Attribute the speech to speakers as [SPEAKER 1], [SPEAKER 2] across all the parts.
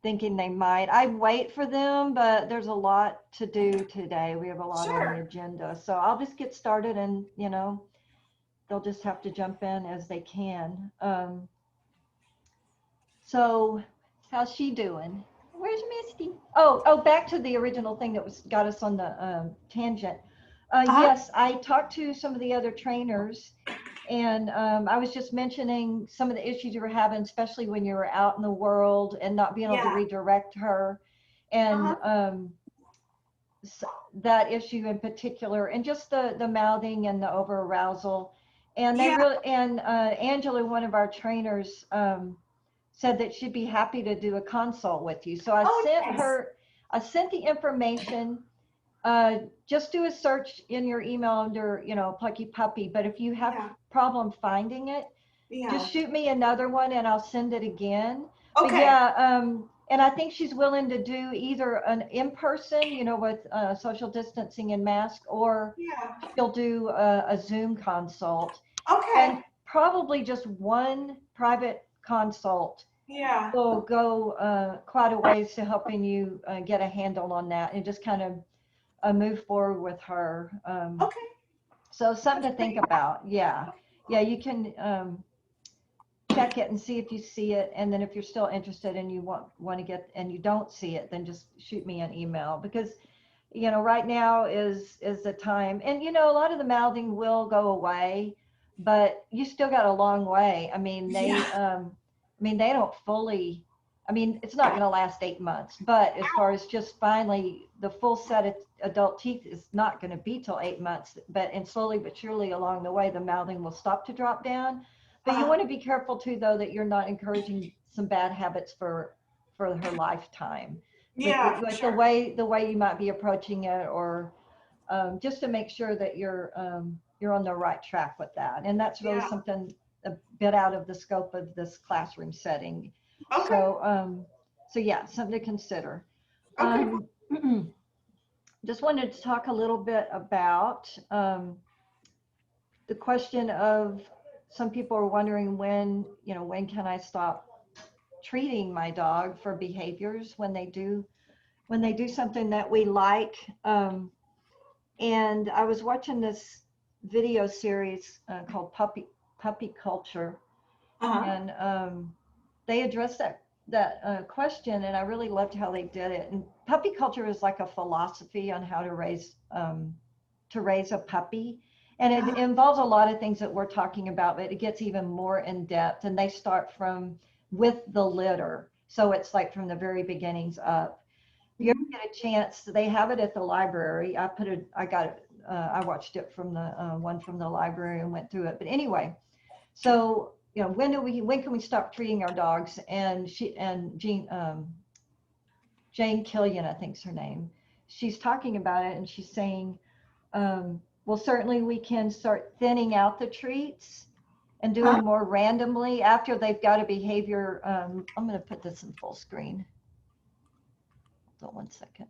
[SPEAKER 1] thinking they might. I wait for them, but there's a lot to do today. We have a lot on the
[SPEAKER 2] Sure.
[SPEAKER 1] agenda. So I'll just get started and, they'll just have to jump in as they can. So how's she doing? Where's Misty? Oh, back to the original thing that was got us on the tangent.
[SPEAKER 2] Uh-huh.
[SPEAKER 1] Yes, I talked to some of the other trainers, and I was just mentioning some of the issues you were having, especially when you were out in the world and not being able to
[SPEAKER 2] Yeah.
[SPEAKER 1] redirect her, and
[SPEAKER 2] Uh-huh.
[SPEAKER 1] s- that issue in particular, and just the mouthing and the over arousal. And they
[SPEAKER 2] Yeah.
[SPEAKER 1] really, and Angela, one of our trainers, said that she'd be happy to do a consult with you. So
[SPEAKER 2] Oh, nice.
[SPEAKER 1] I sent the information. Just do a search in your email under, Plucky Puppy. But if you have
[SPEAKER 2] Yeah.
[SPEAKER 1] problem finding it, just
[SPEAKER 2] Yeah.
[SPEAKER 1] shoot me another one and I'll send it again. But
[SPEAKER 2] Okay.
[SPEAKER 1] yeah, and I think she's willing to do either an in-person, with social distancing and mask, or
[SPEAKER 2] Yeah.
[SPEAKER 1] she'll do a Zoom consult,
[SPEAKER 2] Okay.
[SPEAKER 1] and probably just one private consult
[SPEAKER 2] Yeah.
[SPEAKER 1] will go quite a ways to helping you get a handle on that and just kind of move forward with her.
[SPEAKER 2] Okay.
[SPEAKER 1] So something
[SPEAKER 2] That's
[SPEAKER 1] to think
[SPEAKER 2] great.
[SPEAKER 1] about. Yeah. Yeah, you can check it and see if you see it. And then if you're still interested and you want to get, and you don't see it, then just shoot me an email, because right now is the time. And a lot of the mouthing will go away, but you still got a long way. I mean,
[SPEAKER 2] Yeah.
[SPEAKER 1] they don't fully, it's not going to last 8 months, but as far as just finally the full set of adult teeth is not going to be till 8 months, and slowly but surely along the way the mouthing will stop to drop down. But you
[SPEAKER 2] Uh-huh.
[SPEAKER 1] want to be careful too, though, that you're not encouraging some bad habits for her lifetime, with
[SPEAKER 2] Yeah, for
[SPEAKER 1] like
[SPEAKER 2] sure.
[SPEAKER 1] the way you might be approaching it, or just to make sure that you're on the right track with that. And that's really
[SPEAKER 2] Yeah.
[SPEAKER 1] something a bit out of the scope of this classroom setting.
[SPEAKER 2] Okay.
[SPEAKER 1] So yeah, something to consider.
[SPEAKER 2] Okay.
[SPEAKER 1] Um, just wanted to talk a little bit about the question of, some people are wondering when can I stop treating my dog for behaviors when they do something that we like. And I was watching this video series called Puppy Culture,
[SPEAKER 2] Uh-huh.
[SPEAKER 1] and they addressed that question, and I really loved how they did it. And puppy culture is like a philosophy on how to raise a puppy, and it
[SPEAKER 2] Uh-huh.
[SPEAKER 1] involves a lot of things that we're talking about, but it gets even more in depth. And they start from with the litter, so it's like from the very beginnings up. If you ever
[SPEAKER 2] Mhm.
[SPEAKER 1] get a chance, they have it at the library. I got it. I watched it from the one from the library and went through it. But anyway, so when can we stop treating our dogs? And Jane Killian, I think's her name. She's talking about it, and she's saying, well, certainly we can start thinning out the treats and do
[SPEAKER 2] Uh-huh.
[SPEAKER 1] them more randomly after they've got a behavior. I'm going to put this in full screen. Hold on one second.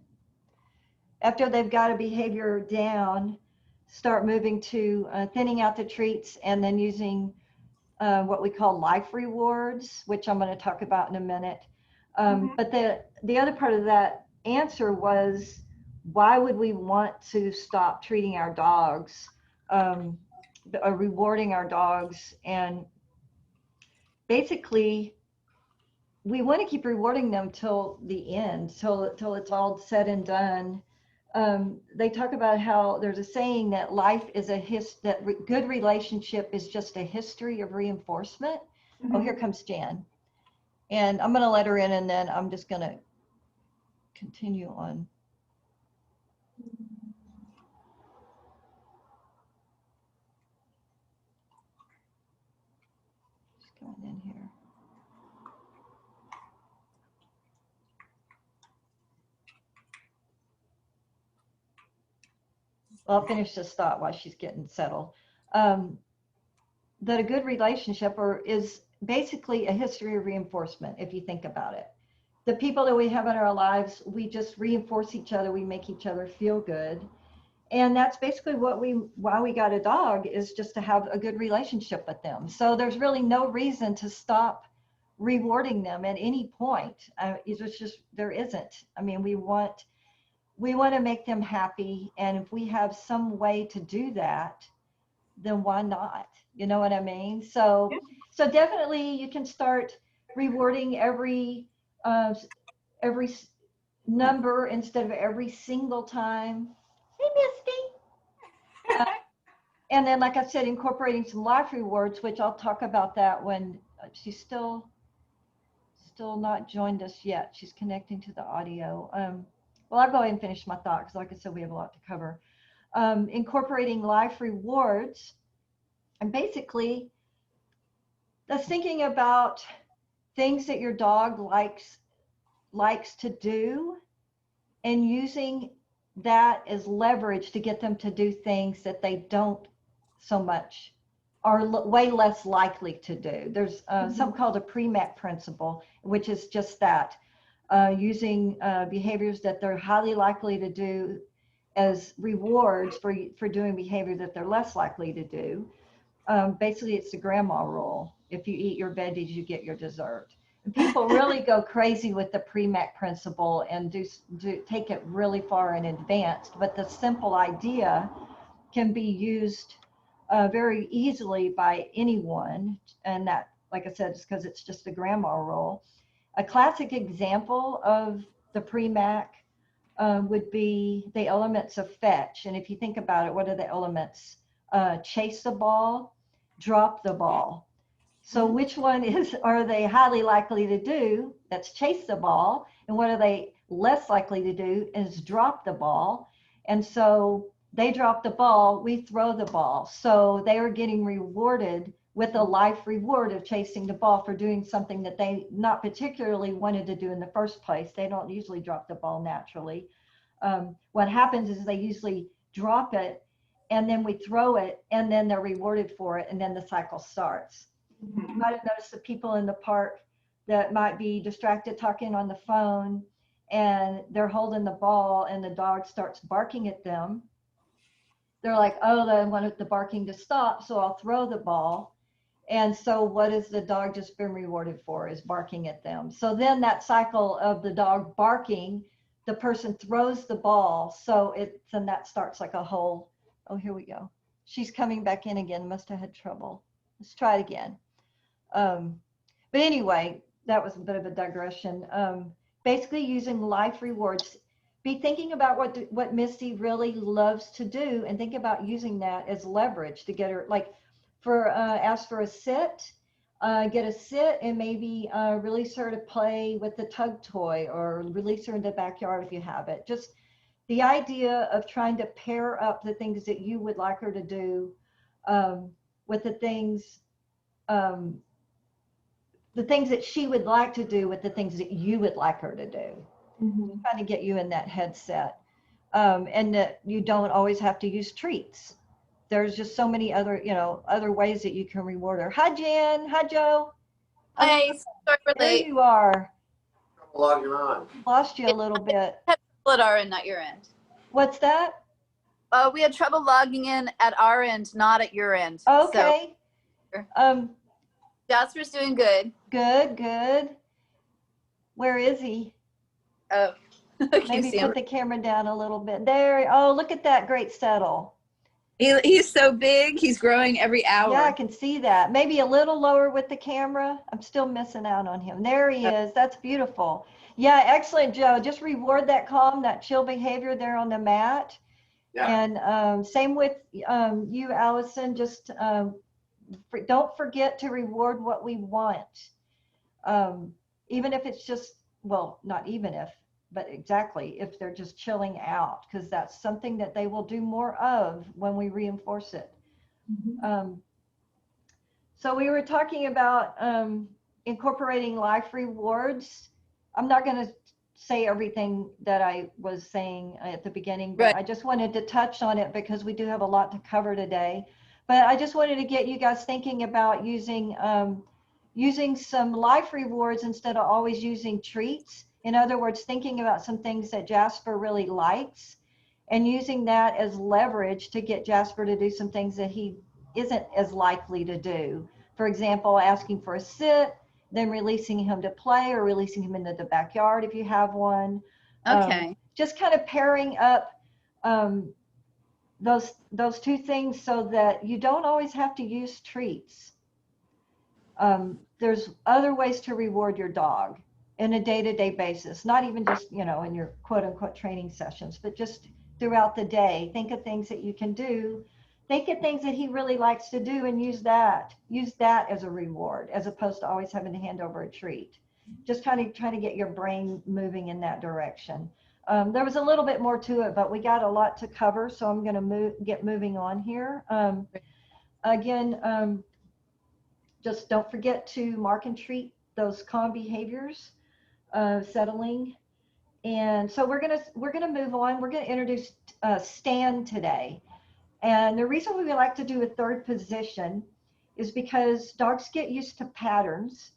[SPEAKER 1] After they've got a behavior down, start moving to thinning out the treats, and then using what we call life rewards, which I'm going to talk about in a minute.
[SPEAKER 2] Mhm.
[SPEAKER 1] But the other part of that answer was, why would we want to stop treating our dogs, um, rewarding our dogs? And basically, we want to keep rewarding them till the end, till it's all said and done. They talk about how there's a saying that life is good relationship is just a history of reinforcement. Oh, here
[SPEAKER 2] Mhm.
[SPEAKER 1] comes Jan, and I'm going to let her in, and then I'm just going to continue on. Just going in here. Well, I'll finish this thought while she's getting settled. Um, that a good relationship is basically a history of reinforcement, if you think about it. The people that we have in our lives, we just reinforce each other, we make each other feel good. And that's basically why we got a dog, is just to have a good relationship with them. So there's really no reason to stop rewarding them at any point. It's just, there isn't. I mean, we want to make them happy. And if we have some way to do that, then why not? You know what I mean? So,
[SPEAKER 2] Yeah.
[SPEAKER 1] so definitely you can start rewarding uh, every number instead of every single time. Hey, Misty. And then, like I said, incorporating some life rewards, which I'll talk about that when she's still not joined us yet. She's connecting to the audio. Well, I'll go ahead and finish my thought because, like I said, we have a lot to cover. Incorporating life rewards, and basically, that's thinking about things that your dog likes to do, and using that as leverage to get them to do things that they don't so much, are way less likely to do. There's something called a PREMAC principle, which is just that, using behaviors that they're highly likely to do as rewards for doing behavior that they're less likely to do. Basically, it's the grandma rule. If you eat your veggies, you get your dessert. And people really go crazy with the PREMAC principle and do take it really far in advanced. But the simple idea can be used very easily by anyone. And that, like I said, is because it's just the grandma rule. A classic example of the PREMAC would be the elements of fetch. And if you think about it, what are the elements? Chase the ball, drop the ball. So which one are they highly likely to do? That's chase the ball. And what are they less likely to do is drop the ball. And so they drop the ball, we throw the ball. So they are getting rewarded with a life reward of chasing the ball for doing something that they not particularly wanted to do in the first place. They don't usually drop the ball naturally. What happens is they usually drop it, and then we throw it, and then they're rewarded for it, and then the cycle starts. You might have noticed the people in the park that might be distracted talking on the phone, and they're holding the ball, and the dog starts barking at them. They're like, oh, I want the barking to stop, so I'll throw the ball. And so what has the dog just been rewarded for is barking at them. So then that cycle of the dog barking, the person throws the ball. So and that starts like a whole, oh, here we go. She's coming back in again, must have had trouble. Let's try it again. But anyway, that was a bit of a digression. Basically using life rewards. Be thinking about what Misty really loves to do, and think about using that as leverage to get her, like ask for a sit, get a sit, and maybe release her to play with the tug toy, or release her in the backyard if you have it. Just the idea of trying to pair up the things that you would like her to do with the things that she would like to do with the things that you would like her to do. Trying to get you in that headset. And that you don't always have to use treats. There's just so many other ways that you can reward her. Hi, Jen. Hi, Joe.
[SPEAKER 3] Hi, sorry for
[SPEAKER 1] There
[SPEAKER 3] late.
[SPEAKER 1] you are.
[SPEAKER 4] Logging on.
[SPEAKER 1] Lost you a little bit.
[SPEAKER 3] At our end, not your end.
[SPEAKER 1] What's that?
[SPEAKER 3] We had trouble logging in at our end, not at your end.
[SPEAKER 1] Okay.
[SPEAKER 3] So, Jasper's doing good.
[SPEAKER 1] Good. Where is he?
[SPEAKER 3] Oh,
[SPEAKER 1] Maybe put the camera down a little bit. There. Oh, look at that great settle.
[SPEAKER 5] He's so big. He's growing every hour.
[SPEAKER 1] Yeah, I can see that. Maybe a little lower with the camera. I'm still missing out on him. There he is. That's beautiful. Yeah, excellent, Joe. Just reward that calm, that chill behavior there on the mat.
[SPEAKER 4] Yeah.
[SPEAKER 1] And same with you, Allison. Just don't forget to reward what we want. Even if it's just, well, not even if, but exactly if they're just chilling out, because that's something that they will do more of when we reinforce it. So we were talking about incorporating life rewards. I'm not going to say everything that I was saying at the beginning, but
[SPEAKER 3] Right.
[SPEAKER 1] I just wanted to touch on it because we do have a lot to cover today. But I just wanted to get you guys thinking about using some life rewards instead of always using treats. In other words, thinking about some things that Jasper really likes and using that as leverage to get Jasper to do some things that he isn't as likely to do. For example, asking for a sit, then releasing him to play or releasing him into the backyard if you have one.
[SPEAKER 3] Okay.
[SPEAKER 1] Just kind of pairing up those two things so that you don't always have to use treats. There's other ways to reward your dog in a day-to-day basis, not even just, in your quote unquote training sessions, but just throughout the day. Think of things that you can do. Think of things that he really likes to do and use that as a reward, as opposed to always having to hand over a treat. Just kind of trying to get your brain moving in that direction. There was a little bit more to it, but we got a lot to cover, so I'm going to get moving on here. Again, just don't forget to mark and treat those calm behaviors, settling. And so we're gonna move on. We're gonna introduce stand today. And the reason we like to do a third position is because dogs get used to patterns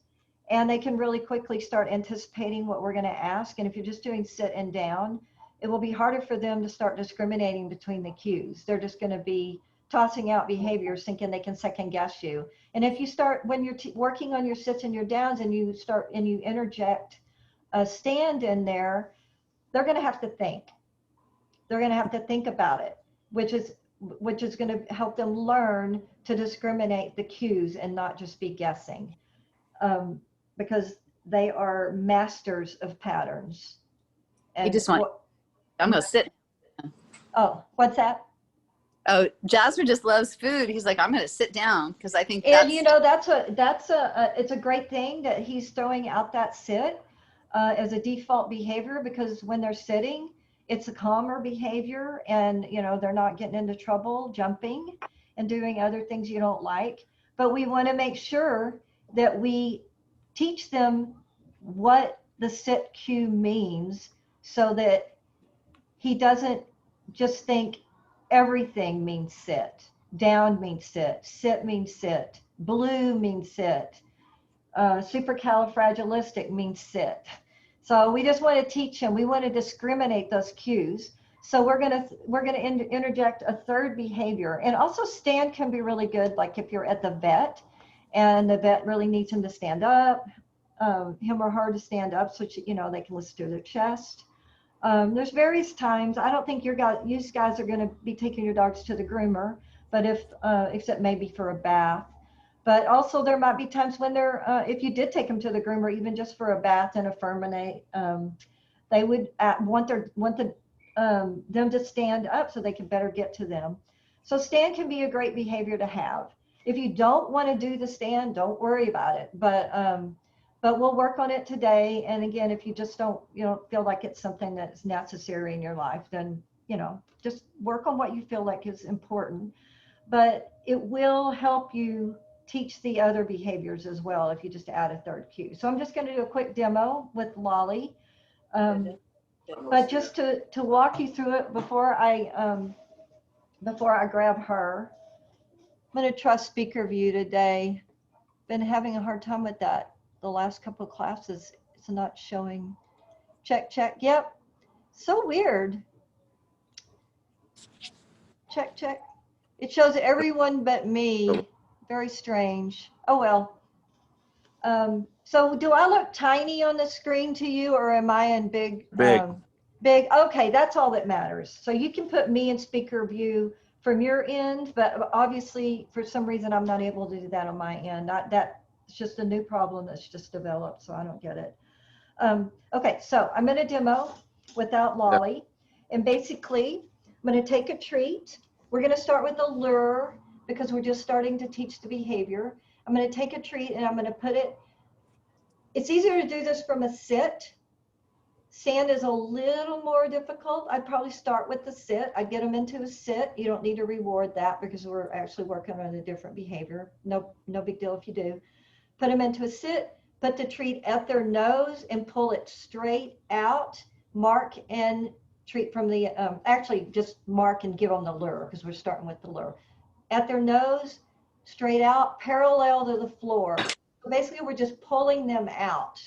[SPEAKER 1] and they can really quickly start anticipating what we're going to ask. And if you're just doing sit and down, it will be harder for them to start discriminating between the cues. They're just going to be tossing out behaviors thinking they can second guess you. And if you start, when you're working on your sits and your downs and you interject a stand in there, they're going to have to think. They're going to have to think about it, which is going to help them learn to discriminate the cues and not just be guessing, because they are masters of patterns. And
[SPEAKER 3] I'm going to sit.
[SPEAKER 1] Oh, what's that?
[SPEAKER 3] Oh, Jasper just loves food. He's like, I'm going to sit down because I think
[SPEAKER 1] and it's a great thing that he's throwing out that sit as a default behavior, because when they're sitting, it's a calmer behavior, and they're not getting into trouble jumping and doing other things you don't like. But we want to make sure that we teach them what the sit cue means, so that he doesn't just think everything means sit. Down means sit. Sit means sit. Blue means sit. Supercalifragilistic means sit. So we just want to teach him. We want to discriminate those cues. So we're gonna interject a third behavior. And also stand can be really good, like if you're at the vet and the vet really needs him to stand up, him or her to stand up, so they can listen to their chest. There's various times. I don't think you guys are going to be taking your dogs to the groomer, but except maybe for a bath. But also there might be times when if you did take them to the groomer, even just for a bath and a furminate, they would want them to stand up so they can better get to them. So stand can be a great behavior to have. If you don't want to do the stand, don't worry about it. But we'll work on it today. And again, if you just don't feel like it's something that's necessary in your life, then just work on what you feel like is important. But it will help you teach the other behaviors as well if you just add a third cue. So I'm just going to do a quick demo with Lolly. But just to walk you through it before I grab her, I'm going to trust speaker view today. Been having a hard time with that the last couple of classes. It's not showing. Check. Yep. So weird. Check. It shows everyone but me. Very strange. Oh well. So do I look tiny on the screen to you, or am I in big? Big. Okay, that's all that matters. So you can put me in speaker view from your end, but obviously for some reason I'm not able to do that on my end. That's just a new problem that's just developed, so I don't get it. Okay, so I'm going to demo without Lolly, and basically I'm going to take a treat. We're going to start with a lure because we're just starting to teach the behavior. I'm going to take a treat and I'm going to put it. It's easier to do this from a sit. Stand is a little more difficult. I'd probably start with the sit. I'd get them into a sit. You don't need to reward that because we're actually working on a different behavior. No big deal if you do. Put them into a sit, put the treat at their nose and pull it straight out. Mark and treat from the, actually just mark and give them the lure because we're starting with the lure. At their nose, straight out, parallel to the floor. So basically we're just pulling them out.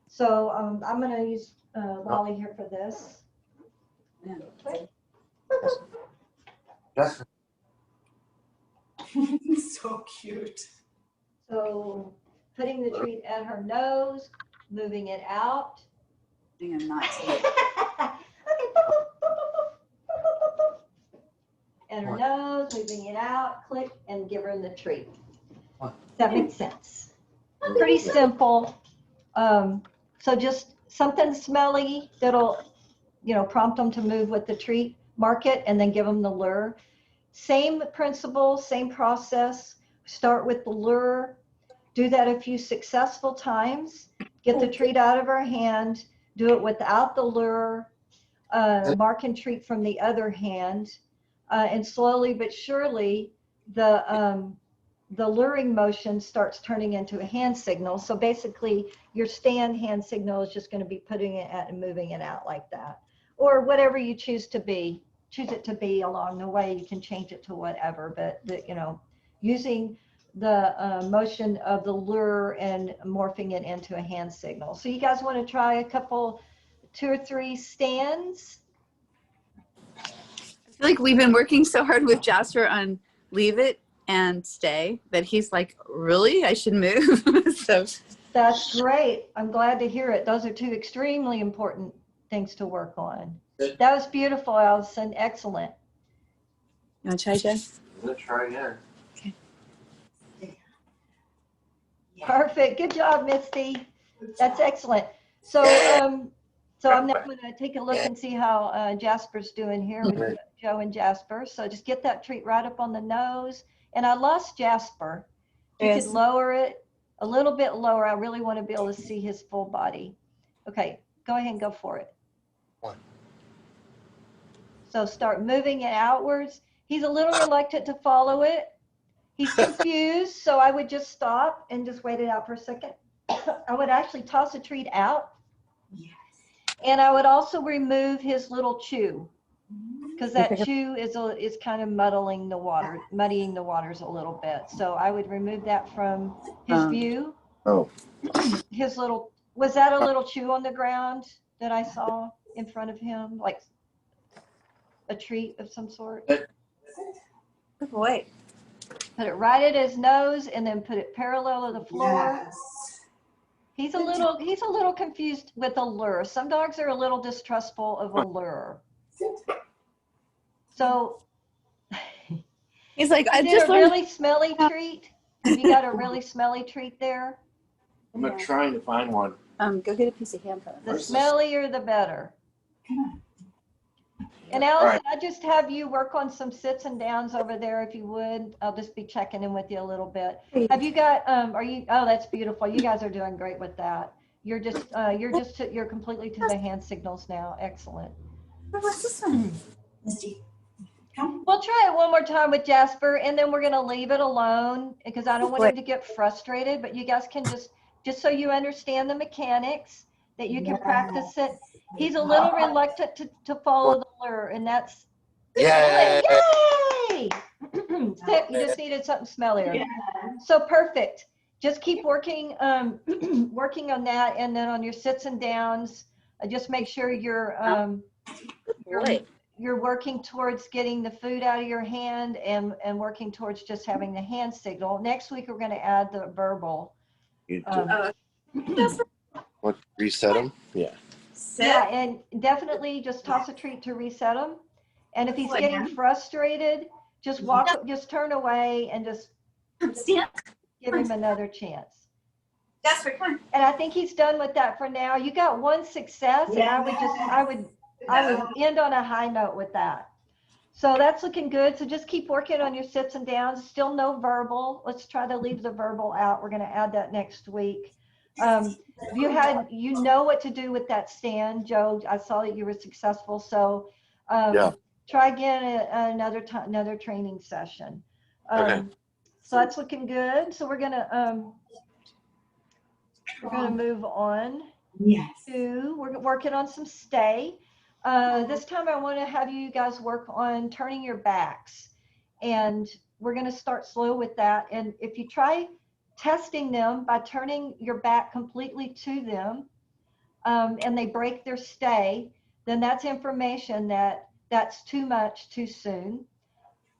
[SPEAKER 1] So I'm going to use Lolly here for this.
[SPEAKER 2] So cute.
[SPEAKER 1] So putting the treat at her nose, moving it out.
[SPEAKER 3] I think I'm not seeing.
[SPEAKER 1] And her nose, moving it out, click, and give her the treat. Does that make sense? Pretty simple. So just something smelly that'll, prompt them to move with the treat, mark it, and then give them the lure. Same principle, same process. Start with the lure, do that a few successful times, get the treat out of her hand, do it without the lure, mark and treat from the other hand, and slowly but surely the luring motion starts turning into a hand signal. So basically your stand hand signal is just going to be putting it at and moving it out like that, or whatever you choose it to be along the way. You can change it to whatever, but using the motion of the lure and morphing it into a hand signal. So you guys want to try a couple, 2 or 3 stands?
[SPEAKER 3] I feel like we've been working so hard with Jasper on leave it and stay that he's like, really? I should move. So
[SPEAKER 1] That's great. I'm glad to hear it. Those are 2 extremely important things to work on. That was beautiful, Allison. Excellent.
[SPEAKER 3] you want to try, Jess?
[SPEAKER 4] I'm gonna try again.
[SPEAKER 1] Perfect. Good job, Misty. That's excellent. So, so I'm now going to take a look and see how Jasper's doing here with Joe and Jasper. So just get that treat right up on the nose. And I lost Jasper. You
[SPEAKER 5] Yes.
[SPEAKER 1] could lower it a little bit lower. I really want to be able to see his full body. Okay, go ahead and go for it. So start moving it outwards. He's a little reluctant to follow it. He's confused, so I would just stop and just wait it out for a second. I would actually toss a treat out.
[SPEAKER 2] Yes.
[SPEAKER 1] And I would also remove his little chew, because that chew is kind of muddying the waters a little bit. So I would remove that from his view.
[SPEAKER 4] Oh.
[SPEAKER 1] His little, was that a little chew on the ground that I saw in front of him? Like a treat of some sort?
[SPEAKER 5] Good boy.
[SPEAKER 1] Put it right at his nose and then put it parallel to the floor.
[SPEAKER 2] Yes.
[SPEAKER 1] He's a little confused with a lure. Some dogs are a little distrustful of a lure. So
[SPEAKER 3] He's like, I
[SPEAKER 1] is it
[SPEAKER 3] just
[SPEAKER 1] a
[SPEAKER 3] learned.
[SPEAKER 1] really smelly treat? Have you got a really smelly treat there?
[SPEAKER 4] I'm trying to find one.
[SPEAKER 3] Go get a piece of ham.
[SPEAKER 1] The smellier the better. And Allison, I just have you work on some sits and downs over there if you would. I'll just be checking in with you a little bit. Have you got, oh, that's beautiful. You guys are doing great with that. You're completely to the hand signals now. Excellent.
[SPEAKER 5] What's this one?
[SPEAKER 2] Misty.
[SPEAKER 1] We'll try it one more time with Jasper, and then we're going to leave it alone because I don't want him to get frustrated, but you guys can just so you understand the mechanics, that you can practice it. He's a little reluctant to follow the lure, and that's
[SPEAKER 4] Yeah.
[SPEAKER 1] yay! You just needed something smellier.
[SPEAKER 2] Yeah.
[SPEAKER 1] So perfect. Just keep working working on that, and then on your sits and downs, just make sure you're working towards getting the food out of your hand and working towards just having the hand signal. Next week we're going to add the verbal.
[SPEAKER 4] What, reset them? Yeah.
[SPEAKER 1] Yeah, and definitely just toss a treat to reset him. And if he's getting frustrated, just turn away and just give him another chance.
[SPEAKER 5] Jasper, come on.
[SPEAKER 1] And I think he's done with that for now. You got one success, and I would end on a high note with that. So that's looking good. So just keep working on your sits and downs. Still no verbal. Let's try to leave the verbal out. We're going to add that next week. You know what to do with that stand, Joe. I saw that you were successful. So try again another training session.
[SPEAKER 4] Okay.
[SPEAKER 1] So that's looking good. So we're gonna move on.
[SPEAKER 2] Yes.
[SPEAKER 1] We're working on some stay. This time I want to have you guys work on turning your backs, and we're going to start slow with that. And if you try testing them by turning your back completely to them, and they break their stay, then that's information that's too much too soon.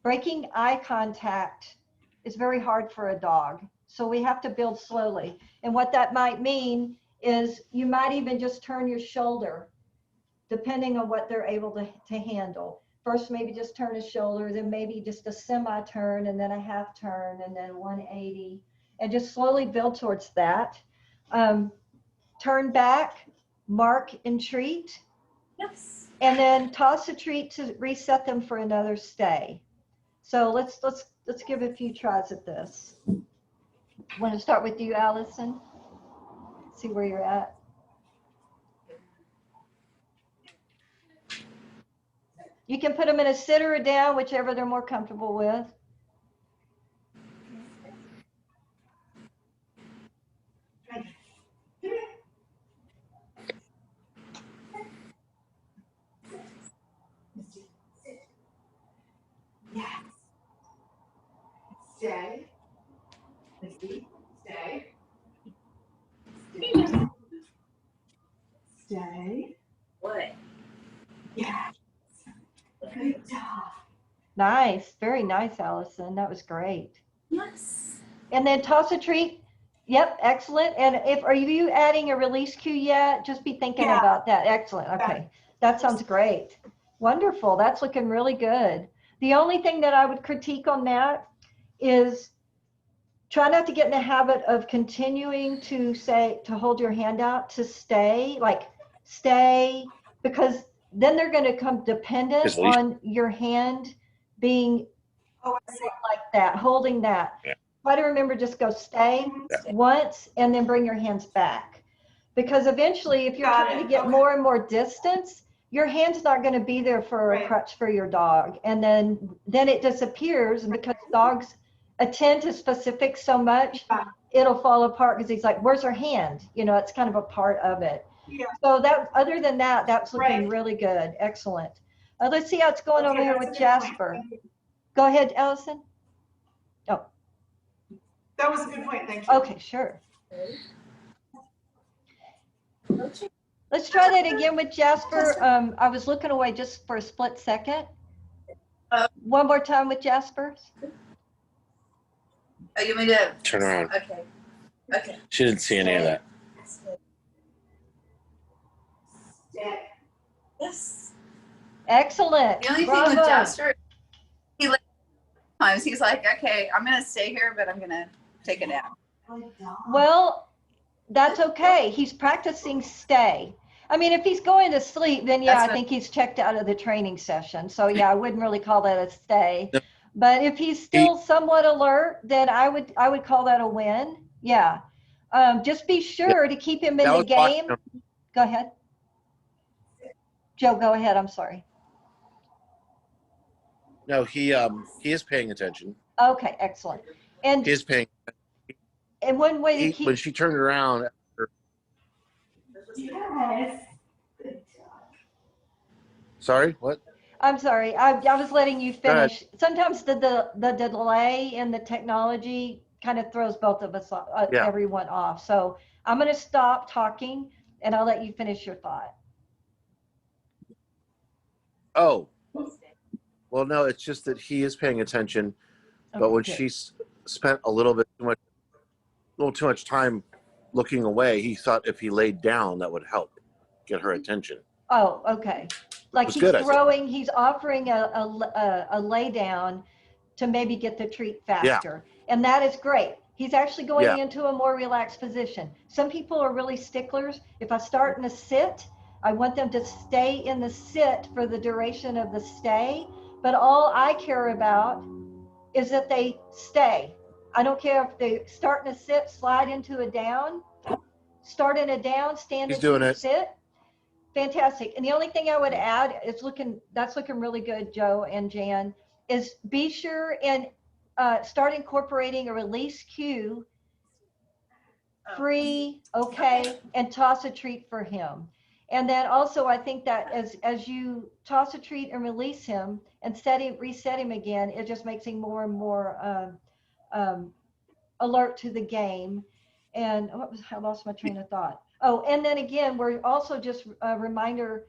[SPEAKER 1] Breaking eye contact is very hard for a dog. So we have to build slowly. And what that might mean is you might even just turn your shoulder, depending on what they're able to handle. First, maybe just turn a shoulder, then maybe just a semi-turn, and then a half turn, and then 180, and just slowly build towards that. Turn back, mark and treat,
[SPEAKER 2] Yes.
[SPEAKER 1] and then toss a treat to reset them for another stay. So let's give a few tries at this. Want to start with you, Allison? See where you're at. You can put them in a sit or a down, whichever they're more comfortable with.
[SPEAKER 2] Yes. Stay. Misty. Stay. Stay. Stay.
[SPEAKER 5] What?
[SPEAKER 2] Yes. Good job.
[SPEAKER 1] Nice, very nice, Allison. That was great.
[SPEAKER 5] Yes.
[SPEAKER 1] And then toss a treat. Yep, excellent. And if are you adding a release cue yet? Just be thinking
[SPEAKER 2] Yeah.
[SPEAKER 1] about that. Excellent. Okay, that sounds great. Wonderful. That's looking really good. The only thing that I would critique on that is try not to get in the habit of continuing to say to hold your hand out to stay, like stay, because then they're going to become dependent
[SPEAKER 4] His leash.
[SPEAKER 1] on your hand being
[SPEAKER 2] Oh, I see.
[SPEAKER 1] like that, holding that.
[SPEAKER 4] Yeah.
[SPEAKER 1] Try to remember, just go stay
[SPEAKER 4] Yeah.
[SPEAKER 1] once and then bring your hands back. Because eventually, if you're
[SPEAKER 2] Got
[SPEAKER 1] trying
[SPEAKER 2] it.
[SPEAKER 1] to get
[SPEAKER 2] Okay.
[SPEAKER 1] more and more distance, your hand's not going to be there for a
[SPEAKER 2] Right.
[SPEAKER 1] crutch for your dog. And then it disappears. And because dogs attend to specifics so much,
[SPEAKER 2] Yeah.
[SPEAKER 1] it'll fall apart because he's like, where's her hand? You know, it's kind of a part of it.
[SPEAKER 2] Yeah.
[SPEAKER 1] So that, other than that, that's looking
[SPEAKER 2] Right.
[SPEAKER 1] really good. Excellent. Let's see how it's going over
[SPEAKER 2] Okay,
[SPEAKER 1] here
[SPEAKER 2] that's a
[SPEAKER 1] with
[SPEAKER 2] good point.
[SPEAKER 1] Jasper.
[SPEAKER 2] Thank you.
[SPEAKER 1] Go ahead, Allison.
[SPEAKER 2] That was a good point. Thank you.
[SPEAKER 1] Okay, sure. Let's try that again with Jasper. I was looking away just for a split second. One more time with Jasper.
[SPEAKER 5] Oh, you want me to
[SPEAKER 4] Turn around.
[SPEAKER 5] Okay. Okay.
[SPEAKER 4] She didn't see any of that.
[SPEAKER 2] Stay.
[SPEAKER 5] Yes.
[SPEAKER 1] Excellent.
[SPEAKER 5] The only
[SPEAKER 1] Bravo.
[SPEAKER 5] thing with Jasper, sometimes he's like, okay, I'm gonna stay here, but I'm gonna take a nap.
[SPEAKER 2] Good dog.
[SPEAKER 1] Well, that's okay. He's practicing stay. I mean, if he's going to sleep, then yeah,
[SPEAKER 5] That's
[SPEAKER 1] I
[SPEAKER 5] what-
[SPEAKER 1] think he's checked out of the training session. So yeah, I wouldn't really call that a stay.
[SPEAKER 4] Yep.
[SPEAKER 1] But if he's still somewhat alert, then I would call that a win. Yeah. Just be sure to keep him in
[SPEAKER 4] That
[SPEAKER 1] the
[SPEAKER 4] was watching
[SPEAKER 1] game.
[SPEAKER 4] him.
[SPEAKER 1] Go ahead. Joe, go ahead. I'm sorry.
[SPEAKER 4] No, he is paying attention.
[SPEAKER 1] Okay, excellent. And
[SPEAKER 4] He is paying.
[SPEAKER 1] one way to
[SPEAKER 4] When
[SPEAKER 1] keep,
[SPEAKER 4] she turned around,
[SPEAKER 2] Yes. Good job.
[SPEAKER 4] sorry, what?
[SPEAKER 1] I'm sorry, I was letting you
[SPEAKER 4] Go ahead.
[SPEAKER 1] finish. Sometimes the delay in the technology kind of throws both of us,
[SPEAKER 4] Yeah.
[SPEAKER 1] everyone off. So I'm going to stop talking and I'll let you finish your thought.
[SPEAKER 4] Oh, well, no, it's just that he is paying attention, but
[SPEAKER 1] Okay,
[SPEAKER 4] when
[SPEAKER 1] good.
[SPEAKER 4] she's spent a little too much time looking away, he thought if he laid down, that would help get her attention.
[SPEAKER 1] Oh, okay. Like
[SPEAKER 4] was
[SPEAKER 1] he's
[SPEAKER 4] good, I think.
[SPEAKER 1] throwing, he's offering a lay down to maybe get the treat faster. And that is great. He's actually going
[SPEAKER 4] Yeah.
[SPEAKER 1] into a more relaxed position. Some people are really sticklers. If I start in a sit, I want them to stay in the sit for the duration of the stay. But all I care about is that they stay. I don't care if they start in a sit, slide into a down, start in a down, stand
[SPEAKER 4] He's
[SPEAKER 1] into
[SPEAKER 4] doing
[SPEAKER 1] a
[SPEAKER 4] it.
[SPEAKER 1] sit. Fantastic. And the only thing I would add is that's looking really good, Joe and Jan, is be sure and start incorporating a release cue, free, okay, and toss a treat for him. And then also I think that as you toss a treat and release him and reset him again, it just makes him more and more alert to the game. And I lost my train of thought. Oh, and then again, we're also just a reminder,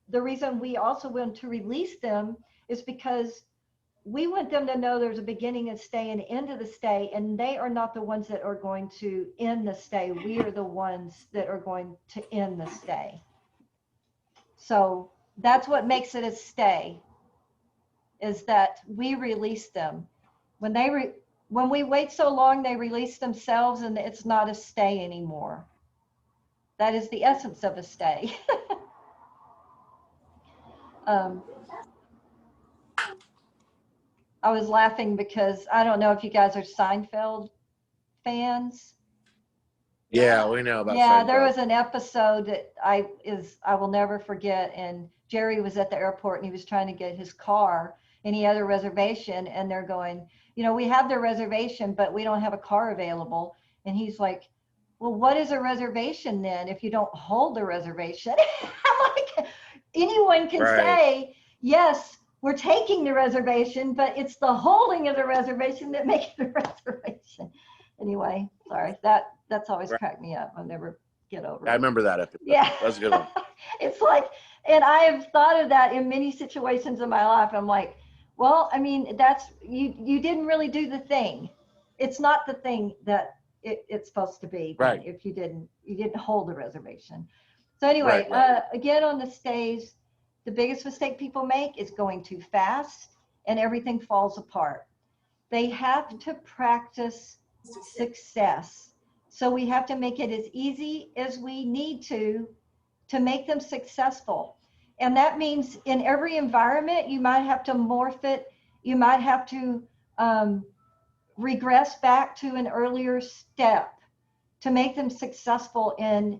[SPEAKER 1] the reason we also want to release them is because we want them to know there's a beginning of stay and end of the stay, and they are not the ones that are going to end the stay. We are the ones that are going to end the stay. So that's what makes it a stay, is that we release them. When we wait so long, they release themselves, and it's not a stay anymore. That is the essence of a stay. um, I was laughing because I don't know if you guys are Seinfeld fans.
[SPEAKER 4] Yeah, we know about
[SPEAKER 1] Yeah, there
[SPEAKER 4] Seinfeld.
[SPEAKER 1] was an episode that I will never forget, and Jerry was at the airport and he was trying to get his car, and he had a reservation, and they're going, we have the reservation, but we don't have a car available. And he's like, well, what is a reservation then if you don't hold the reservation? I'm like, anyone can say, yes, we're taking the reservation, but it's the holding of the reservation that makes the reservation. Anyway, sorry, that's always cracked me up. I'll never get over it.
[SPEAKER 4] I remember that episode.
[SPEAKER 1] Yeah.
[SPEAKER 4] That's a good one.
[SPEAKER 1] It's like, and I have thought of that in many situations in my life. I'm like, well, I mean, that's, you didn't really do the thing. It's not the thing that it's supposed to be.
[SPEAKER 4] Right.
[SPEAKER 1] If you didn't hold the reservation. So anyway,
[SPEAKER 4] Right.
[SPEAKER 1] Again, on the stays, the biggest mistake people make is going too fast, and everything falls apart. They have to practice success. So we have to make it as easy as we need to make them successful. And that means in every environment, you might have to morph it. You might have to regress back to an earlier step to make them successful in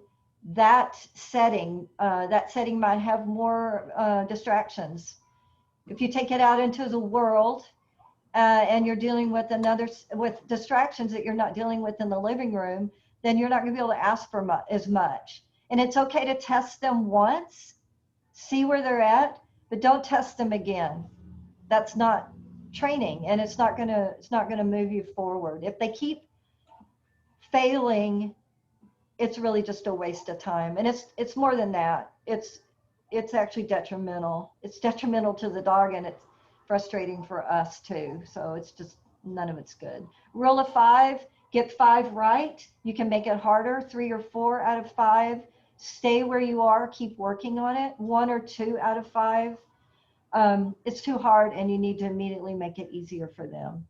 [SPEAKER 1] that setting. That setting might have more distractions. If you take it out into the world, and you're dealing with with distractions that you're not dealing with in the living room, then you're not going to be able to ask for as much. And it's okay to test them once, see where they're at, but don't test them again. That's not training, and it's not going to move you forward. If they keep failing, it's really just a waste of time. And it's more than that. It's actually detrimental. It's detrimental to the dog, and it's frustrating for us too. So it's just, none of it's good. Rule of 5, get 5 right. You can make it harder, 3 or 4 out of 5. Stay where you are, keep working on it. 1 or 2 out of 5. It's too hard, and you need to immediately make it easier for them.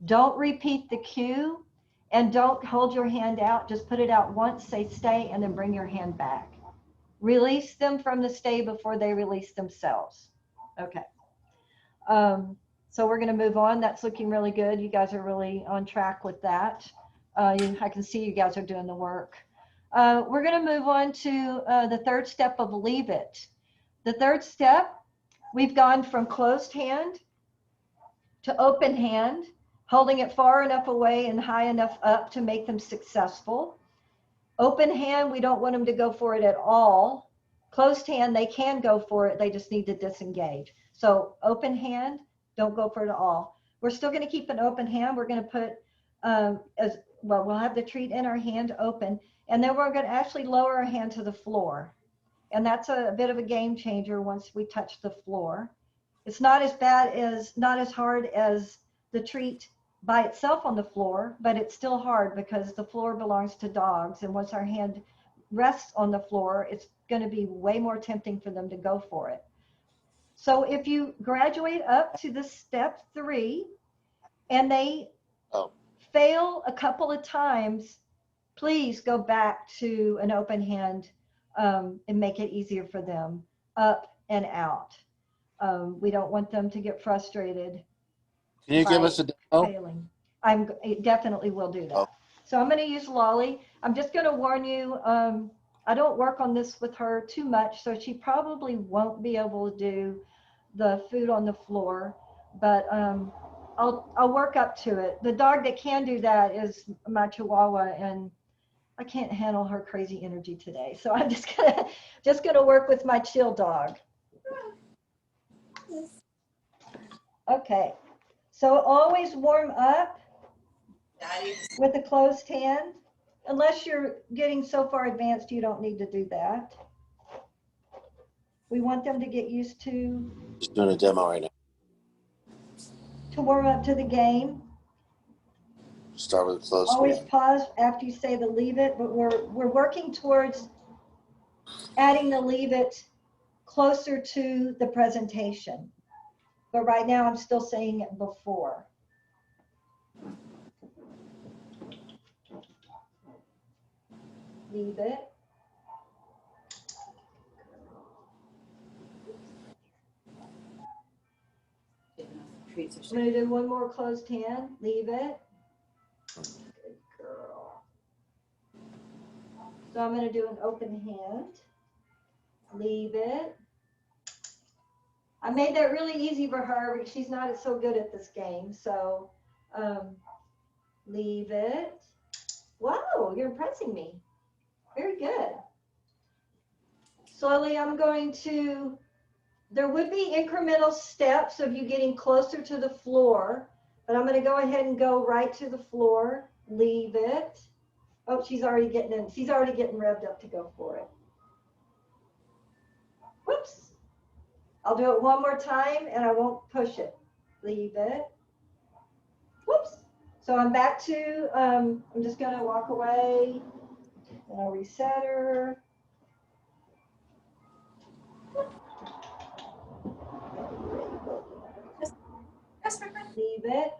[SPEAKER 1] Don't repeat the cue, and don't hold your hand out. Just put it out once, say stay, and then bring your hand back. Release them from the stay before they release themselves. Okay. So we're going to move on. That's looking really good. You guys are really on track with that. I can see you guys are doing the work. We're going to move on to the third step of leave it. The third step, we've gone from closed hand to open hand, holding it far enough away and high enough up to make them successful. Open hand, we don't want them to go for it at all. Closed hand, they can go for it. They just need to disengage. So open hand, don't go for it at all. We're still going to keep an open hand. We're going to put, we'll have the treat in our hand open, and then we're going to actually lower our hand to the floor. And that's a bit of a game changer once we touch the floor. It's not as hard as the treat by itself on the floor, but it's still hard because the floor belongs to dogs. And once our hand rests on the floor, it's going to be way more tempting for them to go for it. So if you graduate up to the step 3 and they fail a couple of times, please go back to an open hand and make it easier for them, up and out. We don't want them to get frustrated.
[SPEAKER 4] Can you give us a demo?
[SPEAKER 1] Failing. I definitely will do that.
[SPEAKER 4] Oh.
[SPEAKER 1] So I'm going to use Lolly. I'm just going to warn you, I don't work on this with her too much, so she probably won't be able to do the food on the floor, but I'll work up to it. The dog that can do that is my Chihuahua, and I can't handle her crazy energy today. So I'm just gonna work with my chill dog. Okay, so always warm up with a closed hand. Unless you're getting so far advanced, you don't need to do that. We want them to get used to.
[SPEAKER 4] Just doing a demo right now.
[SPEAKER 1] to warm up to the game.
[SPEAKER 4] Start with a close
[SPEAKER 1] Always
[SPEAKER 4] squeeze.
[SPEAKER 1] pause after you say the leave it, but we're working towards adding the leave it closer to the presentation. But right now I'm still saying it before. Leave it. I'm going to do one more closed hand. Leave it. Good girl. So I'm going to do an open hand. Leave it. I made that really easy for her because she's not so good at this game. So leave it. Wow, you're impressing me. Very good. Slowly I'm going to, there would be incremental steps of you getting closer to the floor, but I'm going to go ahead and go right to the floor. Leave it. Oh, she's already getting in. She's already getting revved up to go for it. Whoops. I'll do it one more time and I won't push it. Leave it. Whoops. So I'm back to, I'm just going to walk away and I'll reset her. Leave it.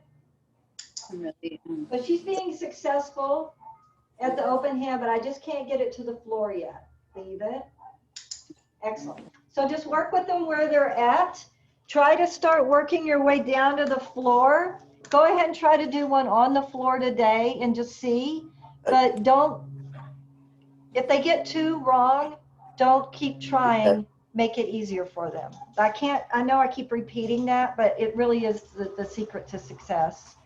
[SPEAKER 1] But she's being successful at the open hand, but I just can't get it to the floor yet. Leave it. Excellent. So just work with them where they're at. Try to start working your way down to the floor. Go ahead and try to do one on the floor today and just see. But don't, if they get too wrong, don't keep trying. Make it easier for them. I know I keep repeating that, but it really is the secret to success.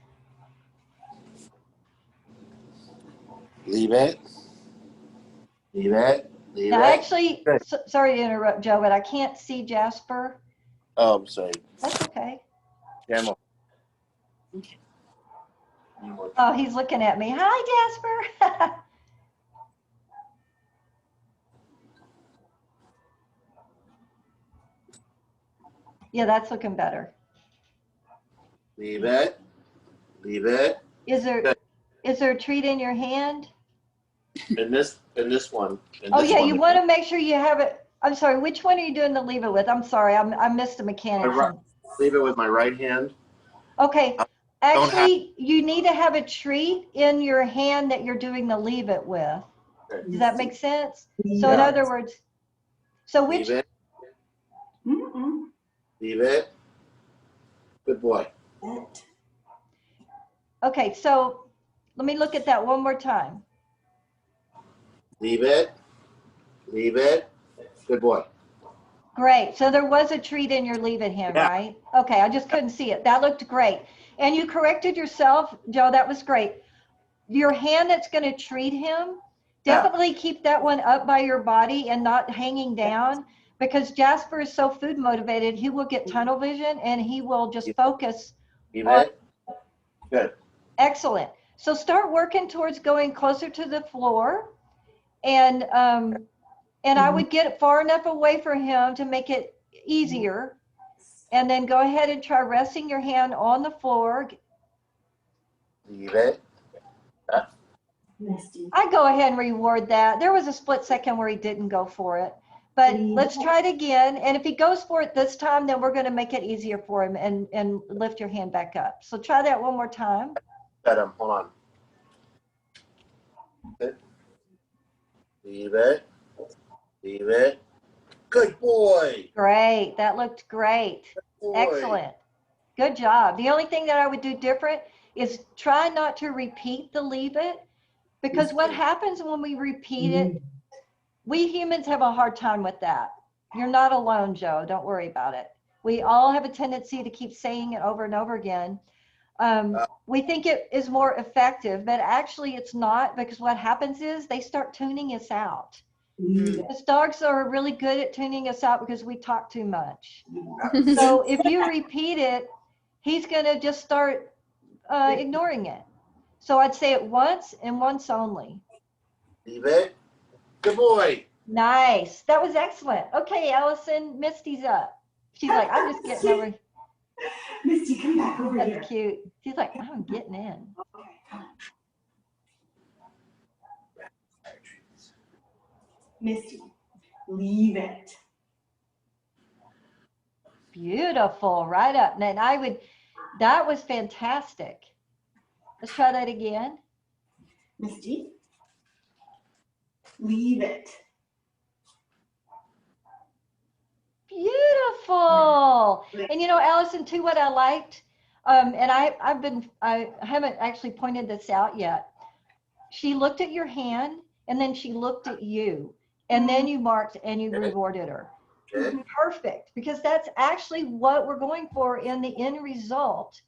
[SPEAKER 4] Leave it. Leave it. Leave
[SPEAKER 1] Now,
[SPEAKER 4] it.
[SPEAKER 1] actually, sorry to interrupt, Joe, but I can't see Jasper.
[SPEAKER 4] Oh, I'm sorry.
[SPEAKER 1] That's okay.
[SPEAKER 4] Camel.
[SPEAKER 1] Oh, he's looking at me. Hi, Jasper. Yeah, that's looking better.
[SPEAKER 4] Leave it. Leave it.
[SPEAKER 1] Is there a treat in your hand?
[SPEAKER 4] In this one.
[SPEAKER 1] Oh, yeah, you want to make sure you have it. I'm sorry, which one are you doing the leave it with? I'm sorry, I missed the mechanics.
[SPEAKER 4] Leave it with my right hand.
[SPEAKER 1] Okay, actually, you need to have a treat in your hand that you're doing the leave it with. Does that make sense? So in other words, so which?
[SPEAKER 4] Leave it. Leave it. Good boy.
[SPEAKER 1] Okay, so let me look at that one more time.
[SPEAKER 4] Leave it. Leave it. Good boy.
[SPEAKER 1] Great. So there was a treat in your leave it hand, right? Okay, I just couldn't see it. That looked great. And you corrected yourself, Joe. That was great. Your hand that's going to treat him, definitely keep that one up by your body and not hanging down, because Jasper is so food motivated, he will get tunnel vision and he will just focus.
[SPEAKER 4] Leave it. Good.
[SPEAKER 1] Excellent. So start working towards going closer to the floor, and I would get far enough away from him to make it easier. And then go ahead and try resting your hand on the floor.
[SPEAKER 4] Leave it.
[SPEAKER 1] I go ahead and reward that. There was a split second where he didn't go for it. But let's try it again. And if he goes for it this time, then we're going to make it easier for him and lift your hand back up. So try that one more time.
[SPEAKER 4] Got him. Hold on. Leave it. Leave it. Good boy.
[SPEAKER 1] Great. That looked great.
[SPEAKER 4] Boy.
[SPEAKER 1] Excellent. Good job. The only thing that I would do different is try not to repeat the leave it, because what happens when we repeat it, we humans have a hard time with that. You're not alone, Joe. Don't worry about it. We all have a tendency to keep saying it over and over again. We think it is more effective, but actually it's not, because what happens is they start tuning us out. Because dogs are really good at tuning us out because we talk too much. So if you repeat it, he's going to just start ignoring it. So I'd say it once and once only.
[SPEAKER 4] Leave it. Good boy.
[SPEAKER 1] Nice. That was excellent. Okay, Allison, Misty's up. She's like, I'm just getting over.
[SPEAKER 2] Misty, come back over here.
[SPEAKER 1] That's cute. She's like, I'm getting in.
[SPEAKER 2] Okay, come on. Misty, leave it.
[SPEAKER 1] Beautiful. Right up. And I would, that was fantastic. Let's try that again.
[SPEAKER 2] Misty, leave it.
[SPEAKER 1] Beautiful. And you know, Allison, too, what I liked, and I haven't actually pointed this out yet. She looked at your hand and then she looked at you and then you marked and you rewarded her. Perfect. Because that's actually what we're going for in the end result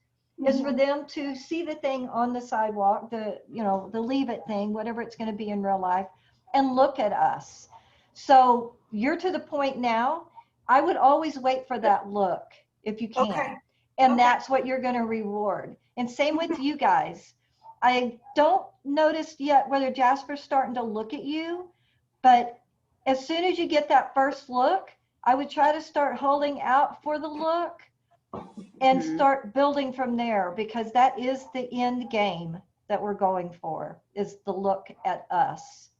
[SPEAKER 1] is for them to see the thing on the sidewalk, the, you know, the leave it thing, whatever it's going to be in real life, and look at us. So you're to the point now. I would always wait for that look if you can.
[SPEAKER 2] Okay.
[SPEAKER 1] And
[SPEAKER 2] Okay.
[SPEAKER 1] that's what you're going to reward. And same with you guys. I don't notice yet whether Jasper's starting to look at you, but as soon as you get that first look, I would try to start holding out for the look and start building from there, because that is the end game that we're going for, is the look at us.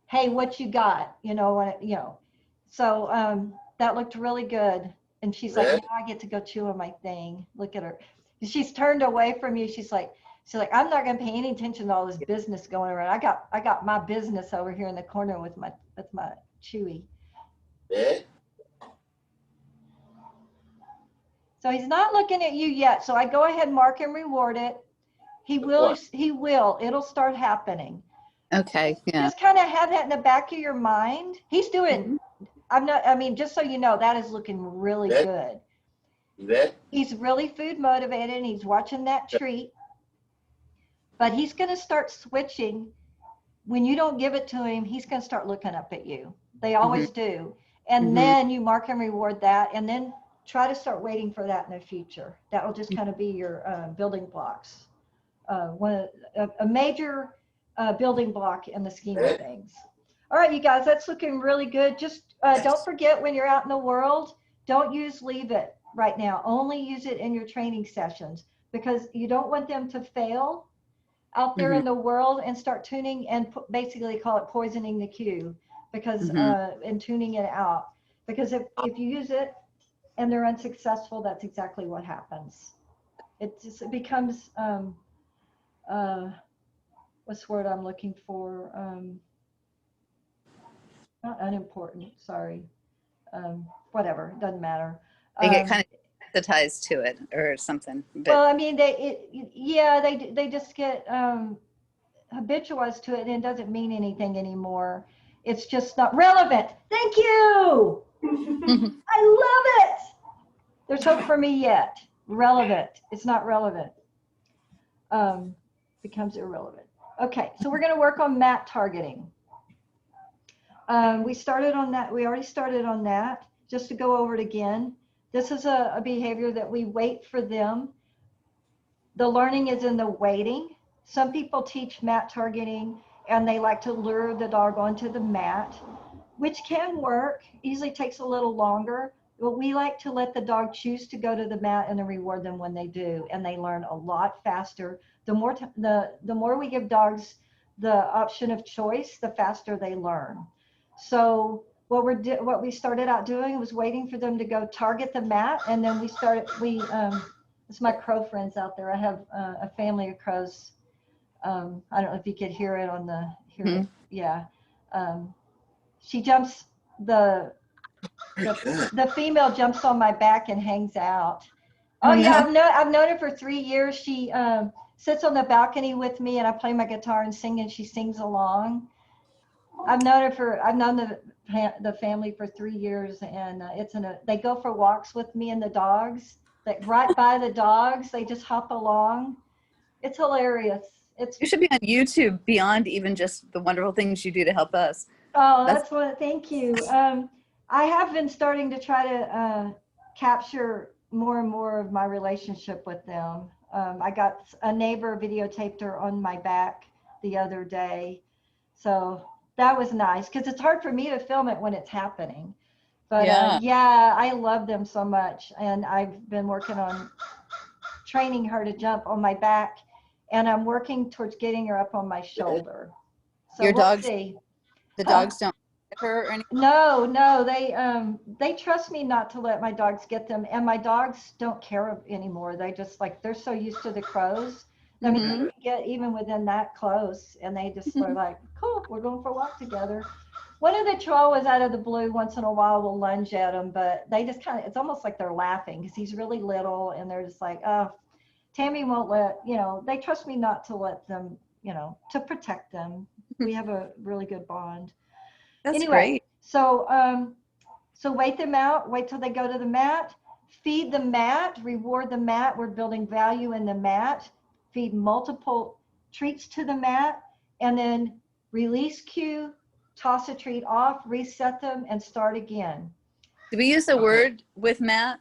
[SPEAKER 1] Hey, what you got? You know, when it, you know, so that looked really good. And she's like, now I get to go chew on my thing. Look at her. She's turned away from you. She's like, I'm not going to pay any attention to all this business going around. I got my business over here in the corner with my Chewy. So he's not looking at you yet. So I go ahead, mark and reward it. He will. It'll start happening.
[SPEAKER 3] Okay. Yeah.
[SPEAKER 1] Just kind of have that in the back of your mind. He's doing, just so you know, that is looking really good. He's really food motivated and he's watching that treat. But he's going to start switching. When you don't give it to him, he's going to start looking up at you. They always do. And then you mark and reward that, and then try to start waiting for that in the future. That will just kind of be your building blocks. A major building block in the scheme of things. All right, you guys, that's looking really good. Just don't forget, when you're out in the world, don't use leave it right now. Only use it in your training sessions, because you don't want them to fail out there in the world and start tuning and basically call it poisoning the cue, because and tuning it out. Because if you use it and they're unsuccessful, that's exactly what happens. It becomes what's the word I'm looking for? Not unimportant, sorry. Whatever, doesn't matter.
[SPEAKER 3] They get kind of sensitized to it or something. But
[SPEAKER 1] Well, I mean, they just get habitualized to it, and it doesn't mean anything anymore. It's just not relevant. Thank you. I love it. There's hope for me yet. Relevant. It's not relevant. Becomes irrelevant. Okay, so we're going to work on mat targeting. We started on that. We already started on that. Just to go over it again. This is a behavior that we wait for them. The learning is in the waiting. Some people teach mat targeting and they like to lure the dog onto the mat, which can work. Usually takes a little longer, but we like to let the dog choose to go to the mat and then reward them when they do, and they learn a lot faster. The more we give dogs the option of choice, the faster they learn. So what we started out doing was waiting for them to go target the mat, and then it's my crow friends out there. I have a family of crows. I don't know if you could hear it on the yeah. She jumps, the female jumps on my back and hangs out. Oh yeah, I've known her for 3 years. She sits on the balcony with me, and I play my guitar and sing, and she sings along. I've known the family for 3 years, and they go for walks with me and the dogs. Like right by the dogs, they just hop along. It's hilarious.
[SPEAKER 3] you should be on YouTube beyond even just the wonderful things you do to help us.
[SPEAKER 1] Oh, that's what. Thank you. I have been starting to try to capture more and more of my relationship with them. I got a neighbor videotaped her on my back the other day, so that was nice, because it's hard for me to film it when it's happening. But
[SPEAKER 3] Yeah.
[SPEAKER 1] yeah, I love them so much. And I've been working on training her to jump on my back, and I'm working towards getting her up on my shoulder. So
[SPEAKER 3] Your
[SPEAKER 1] we'll
[SPEAKER 3] dogs,
[SPEAKER 1] see.
[SPEAKER 3] the
[SPEAKER 1] Huh?
[SPEAKER 3] dogs don't get her or anything?
[SPEAKER 1] No, they trust me not to let my dogs get them, and my dogs don't care anymore. They just like they're so used to the crows. I mean, they don't get even within that close, and they just are like, cool, we're going for a walk together. One of the chihuahuas out of the blue once in a while will lunge at him, but they just kind of, it's almost like they're laughing because he's really little, and they're just like, oh, Tammy won't let, they trust me not to let them, to protect them. We have a really good bond.
[SPEAKER 3] That's
[SPEAKER 1] Anyway,
[SPEAKER 3] great.
[SPEAKER 1] so wait them out, wait till they go to the mat, feed the mat, reward the mat. We're building value in the mat, feed multiple treats to the mat, and then release cue, toss a treat off, reset them, and start again.
[SPEAKER 3] Do we use a word with Matt?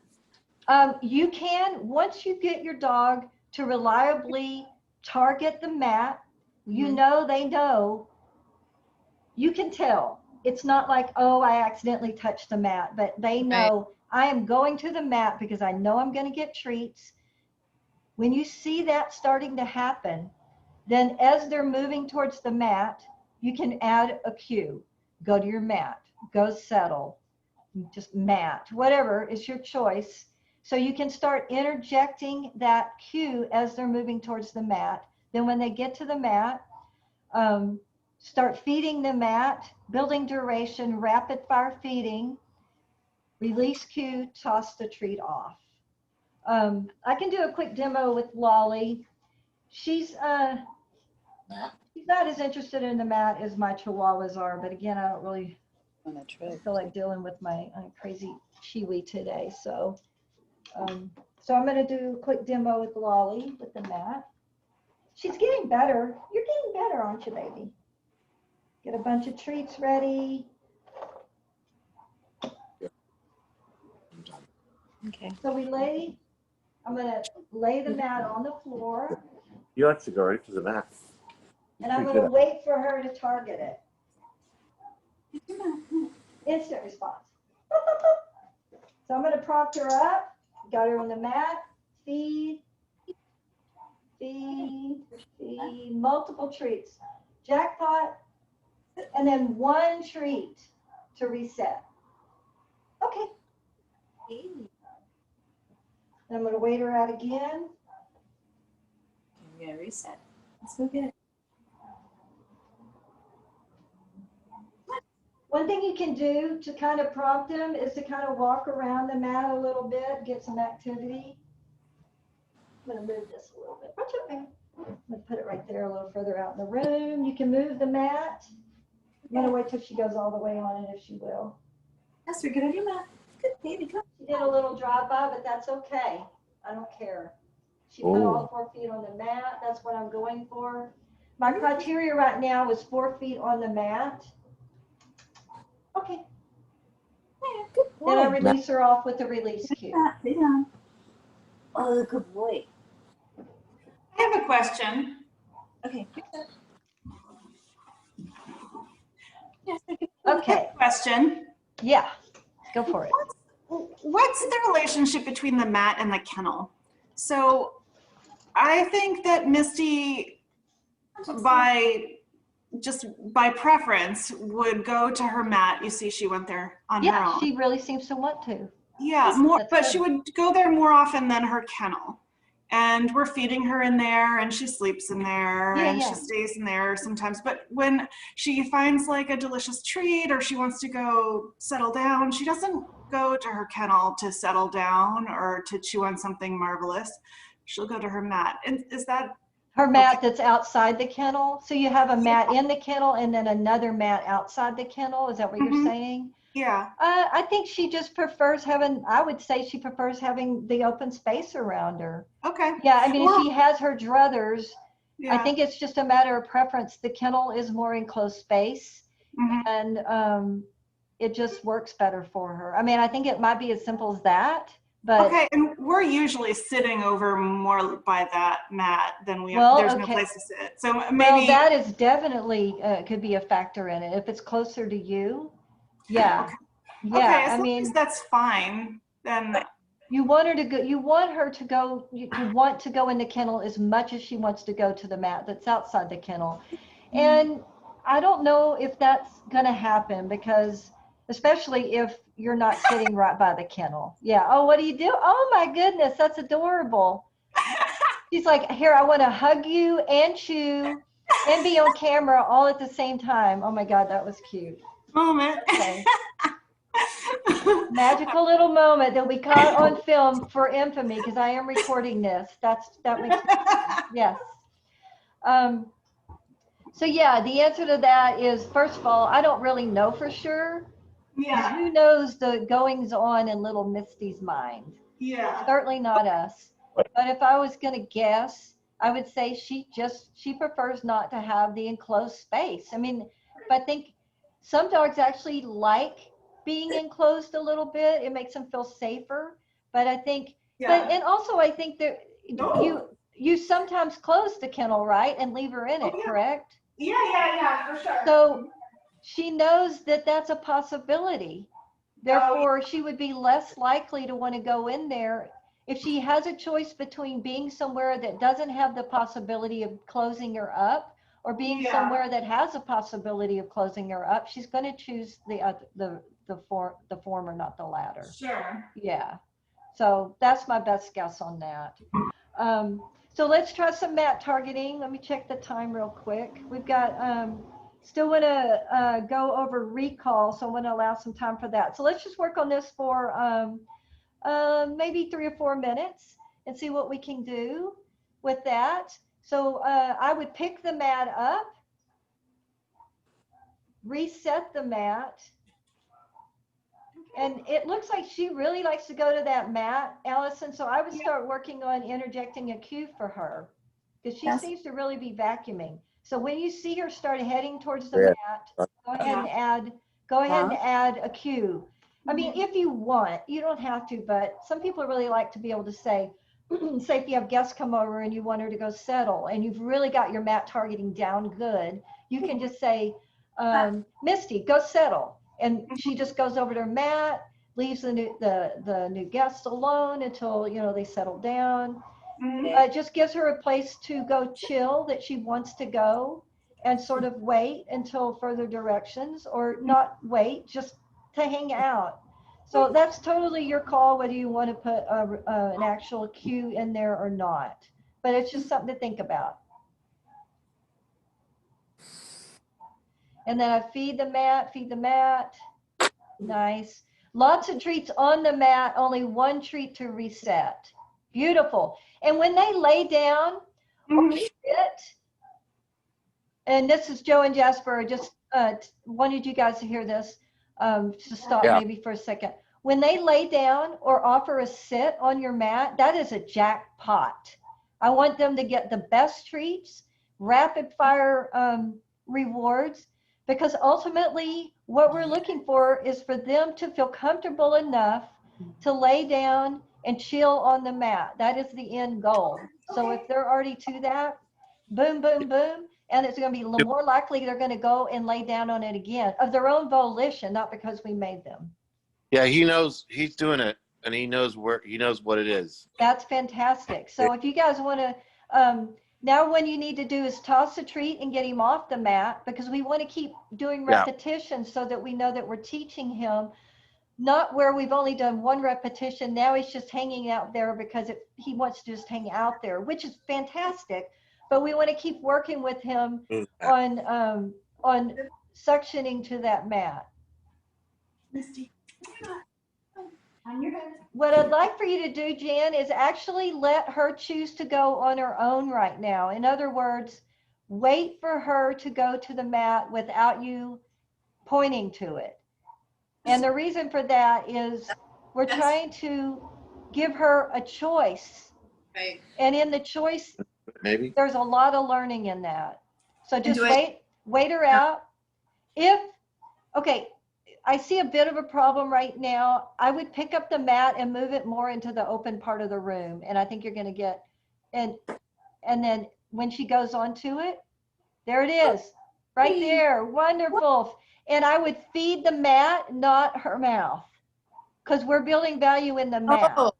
[SPEAKER 1] You can, once you get your dog to reliably target the mat, they know, you can tell. It's not like, oh, I accidentally touched the mat, but they know I am going to the mat because I know I'm going to get treats. When you see that starting to happen, then as they're moving towards the mat, you can add a cue. Go to your mat, go settle, just mat, whatever is your choice. So you can start interjecting that cue as they're moving towards the mat. Then when they get to the mat, start feeding the mat, building duration, rapid fire feeding, release cue, toss the treat off. I can do a quick demo with Lolly. She's not as interested in the mat as my chihuahuas are, but again, I don't really feel like dealing with my crazy Chiwi today. So I'm going to do a quick demo with Lolly with the mat. She's getting better. You're getting better, aren't you, baby? Get a bunch of treats ready.
[SPEAKER 3] Okay.
[SPEAKER 1] So I'm going to lay the mat on the floor,
[SPEAKER 4] You have to go right to the mat.
[SPEAKER 1] and I'm going to wait for her to target it. Instant response. So I'm going to prompt her up, got her on the mat, feed, multiple treats, jackpot, and then one treat to reset. Okay. And I'm going to wait her out again.
[SPEAKER 3] We're gonna reset. Let's go get it.
[SPEAKER 1] One thing you can do to kind of prompt them is to kind of walk around the mat a little bit, get some activity. I'm going to move this a little bit. Watch it, man. I'm going to put it right there a little further out in the room. You can move the mat. I'm going to wait till she goes all the way on it if she will.
[SPEAKER 3] Yes, we're good on your mat. Good, baby, go.
[SPEAKER 1] She did a little drive-by, but that's okay. I don't care. She put all 4 feet on the mat. That's what I'm going for. My criteria right now is 4 feet on the mat. Okay.
[SPEAKER 3] Yeah, good boy.
[SPEAKER 1] Then I release her off with the release cue.
[SPEAKER 3] Sit down. Oh, good boy.
[SPEAKER 2] I have a question.
[SPEAKER 3] Okay.
[SPEAKER 1] Okay.
[SPEAKER 2] Question.
[SPEAKER 1] Yeah. Go for it.
[SPEAKER 2] What's the relationship between the mat and the kennel? So I think that Misty, by preference, would go to her mat. You see, she went there on her
[SPEAKER 1] Yeah,
[SPEAKER 2] own.
[SPEAKER 1] she really seems to want to.
[SPEAKER 2] Yeah, but she would go there more often than her kennel. And we're feeding her in there, and she sleeps in there, and she stays in there sometimes. But when she finds like a delicious treat or she wants to go settle down, she doesn't go to her kennel to settle down or to chew on something marvelous. She'll go to her mat. And is that
[SPEAKER 1] her mat that's outside the kennel? So you have a mat in the kennel and then another mat outside the kennel? Is that what you're saying?
[SPEAKER 2] Yeah.
[SPEAKER 1] I think she just prefers I would say she prefers having the open space around her.
[SPEAKER 2] Okay.
[SPEAKER 1] Yeah, I mean, if she has her druthers,
[SPEAKER 2] Yeah.
[SPEAKER 1] I think it's just a matter of preference. The kennel is more enclosed space, and it just works better for her. I mean, I think it might be as simple as that. But
[SPEAKER 2] okay, and we're usually sitting over more by that mat than there's no place to sit. So maybe.
[SPEAKER 1] Well, that is definitely could be a factor in it. If it's closer to you, yeah.
[SPEAKER 2] Okay.
[SPEAKER 1] Yeah,
[SPEAKER 2] Okay, as
[SPEAKER 1] I
[SPEAKER 2] long
[SPEAKER 1] mean,
[SPEAKER 2] as that's fine, then
[SPEAKER 1] you want her to go, you want her to go, to want to go in the kennel as much as she wants to go to the mat that's outside the kennel. And I don't know if that's going to happen because, especially if you're not sitting right by the kennel. Yeah. Oh, what do you do? Oh my goodness, that's adorable. She's like, here, I want to hug you and chew and be on camera all at the same time. Oh my God, that was cute.
[SPEAKER 2] moment.
[SPEAKER 1] Okay. Magical little moment that we caught on film for infamy because I am recording this. That makes yes. Um, so yeah, the answer to that is, first of all, I don't really know for sure.
[SPEAKER 2] Yeah,
[SPEAKER 1] Who knows the goings on in little Misty's mind?
[SPEAKER 2] yeah.
[SPEAKER 1] Certainly not us. But if I was going to guess, I would say she prefers not to have the enclosed space. I mean, I think some dogs actually like being enclosed a little bit. It makes them feel safer. But I think,
[SPEAKER 2] Yeah.
[SPEAKER 1] and also I think that you sometimes close the kennel, right, and leave her in it, correct?
[SPEAKER 2] Yeah, for sure.
[SPEAKER 1] So she knows that that's a possibility. Therefore, she would be less likely to want to go in there. If she has a choice between being somewhere that doesn't have the possibility of closing her up or being somewhere that has a possibility of closing her up, she's going to choose the former, not the latter.
[SPEAKER 2] Sure.
[SPEAKER 1] Yeah. So that's my best guess on that. So let's try some mat targeting. Let me check the time real quick. We've got still want to go over recall, so I want to allow some time for that. So let's just work on this for maybe 3 or 4 minutes and see what we can do with that. So I would pick the mat up, reset the mat, and it looks like she really likes to go to that mat, Allison. So I would start working on interjecting a cue for her because she seems to really be vacuuming. So when you see her start heading towards the mat, go ahead and add a cue. I mean, if you want, you don't have to, but some people really like to be able to say, say if you have guests come over and you want her to go settle and you've really got your mat targeting down good, you can just say, Misty, go settle. And she just goes over to her mat, leaves the new guests alone until, they settle down. It just gives her a place to go chill that she wants to go and sort of wait until further directions, or not wait, just to hang out. So that's totally your call whether you want to put an actual cue in there or not. But it's just something to think about. And then I feed the mat. Nice. Lots of treats on the mat, only one treat to reset. Beautiful. And when they lay down or sit, and this is Joe and Jasper, I just wanted you guys to hear this, to stop maybe for a second. When they lay down or offer a sit on your mat, that is a jackpot. I want them to get the best treats, rapid fire rewards, because ultimately what we're looking for is for them to feel comfortable enough to lay down and chill on the mat. That is the end goal. So if they're already to that, boom, boom, boom, and it's going to be a little more likely they're going to go and lay down on it again of their own volition, not because we made them.
[SPEAKER 4] Yeah, he knows he's doing it, and he knows what it is.
[SPEAKER 1] That's fantastic. So if you guys want to, now what you need to do is toss a treat and get him off the mat, because we want to keep doing repetitions so that we know that we're teaching him, not where we've only done one repetition. Now he's just hanging out there because he wants to just hang out there, which is fantastic. But we want to keep working with him on suctioning to that mat.
[SPEAKER 2] Misty.
[SPEAKER 1] What I'd like for you to do, Jan, is actually let her choose to go on her own right now. In other words, wait for her to go to the mat without you pointing to it. And the reason for that is we're trying to give her a choice.
[SPEAKER 3] Right.
[SPEAKER 1] And in the choice,
[SPEAKER 4] Maybe
[SPEAKER 1] there's a lot of learning in that. So just wait her out. Okay, I see a bit of a problem right now. I would pick up the mat and move it more into the open part of the room. And I think you're going to get, and then when she goes onto it, there it is, right there. Wonderful. And I would feed the mat, not her mouth, because we're building value in the mat.
[SPEAKER 3] Oh,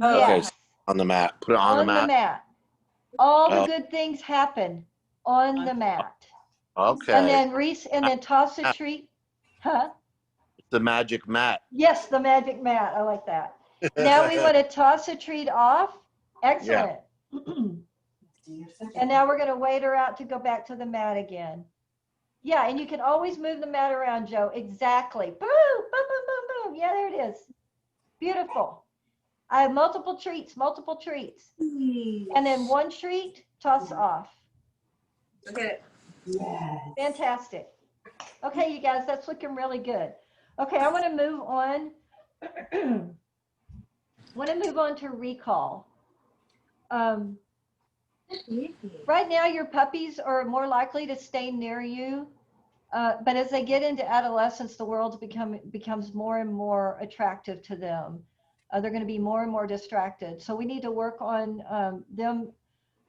[SPEAKER 4] Okay,
[SPEAKER 1] Yes,
[SPEAKER 4] so on the mat. Put it on the mat.
[SPEAKER 1] All the
[SPEAKER 4] Oh.
[SPEAKER 1] good things happen on the mat.
[SPEAKER 4] Okay.
[SPEAKER 1] And then toss a treat. Huh?
[SPEAKER 4] The magic mat.
[SPEAKER 1] Yes, the magic mat. I like that. Now we want to toss a treat off. Excellent. And now we're going to wait her out to go back to the mat again. Yeah, and you can always move the mat around, Joe. Exactly. Boom, boom, boom, boom, boom. Yeah, there it is. Beautiful. I have multiple treats. And then one treat, toss off.
[SPEAKER 3] okay.
[SPEAKER 5] Yes.
[SPEAKER 1] Fantastic. Okay, you guys, that's looking really good. Okay, I want to move on. To recall. Right now, your puppies are more likely to stay near you, but as they get into adolescence, the world becomes more and more attractive to them. They're going to be more and more distracted. So we need to work on them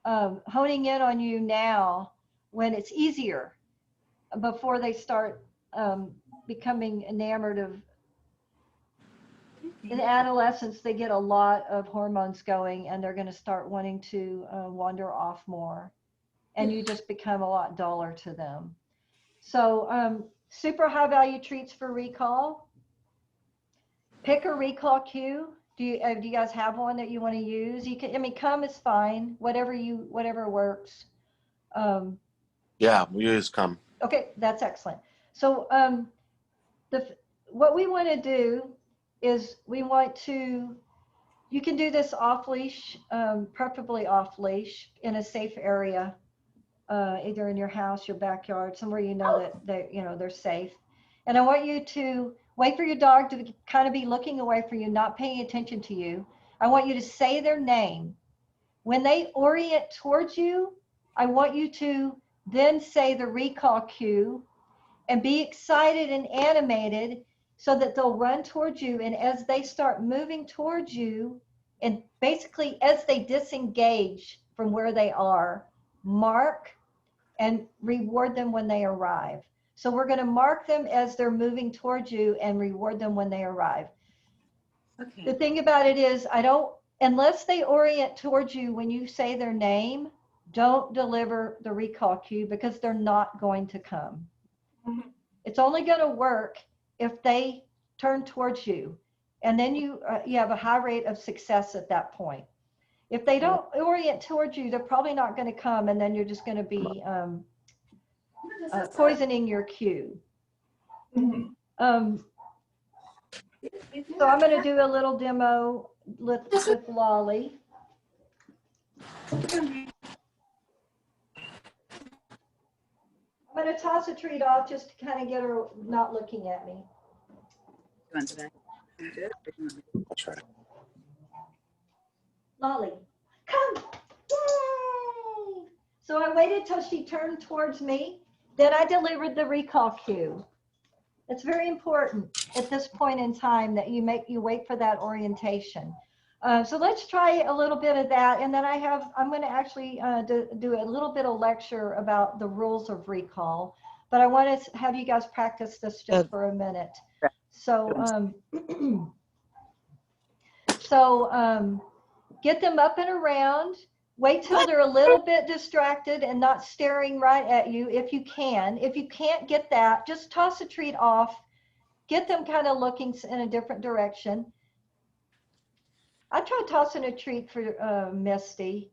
[SPEAKER 1] honing in on you now when it's easier, before they start becoming enamored of. In adolescence, they get a lot of hormones going, and they're going to start wanting to wander off more, and you just become a lot duller to them. So super high value treats for recall. Pick a recall cue. Do you guys have one that you want to use? You can. I mean, come is fine. Whatever works.
[SPEAKER 4] Yeah, we use come.
[SPEAKER 1] Okay, that's excellent. So what we want to do is you can do this off leash, preferably off leash in a safe area, either in your house, your backyard, somewhere you know that they're safe. And I want you to wait for your dog to kind of be looking away from you, not paying attention to you. I want you to say their name. When they orient towards you, I want you to then say the recall cue and be excited and animated, so that they'll run towards you. And as they start moving towards you, and basically as they disengage from where they are, mark and reward them when they arrive. So we're going to mark them as they're moving towards you and reward them when they arrive.
[SPEAKER 3] Okay.
[SPEAKER 1] The thing about it is, unless they orient towards you when you say their name, don't deliver the recall cue, because they're not going to come. It's only going to work if they turn towards you, and then you have a high rate of success at that point. If they don't orient towards you, they're probably not going to come, and then you're just going to be poisoning your cue. So I'm going to do a little demo with Lolly. I'm going to toss a treat off just to kind of get her not looking at me.
[SPEAKER 4] I'll try.
[SPEAKER 1] Lolly, come! Yay! So I waited till she turned towards me. Then I delivered the recall cue. It's very important at this point in time that you wait for that orientation. So let's try a little bit of that, and then I'm going to actually do a little bit of lecture about the rules of recall. But I want to have you guys practice this just for a minute. So get them up and around. Wait till they're a little bit distracted and not staring right at you if you can. If you can't get that, just toss a treat off. Get them kind of looking in a different direction. I tried tossing a treat for Misty.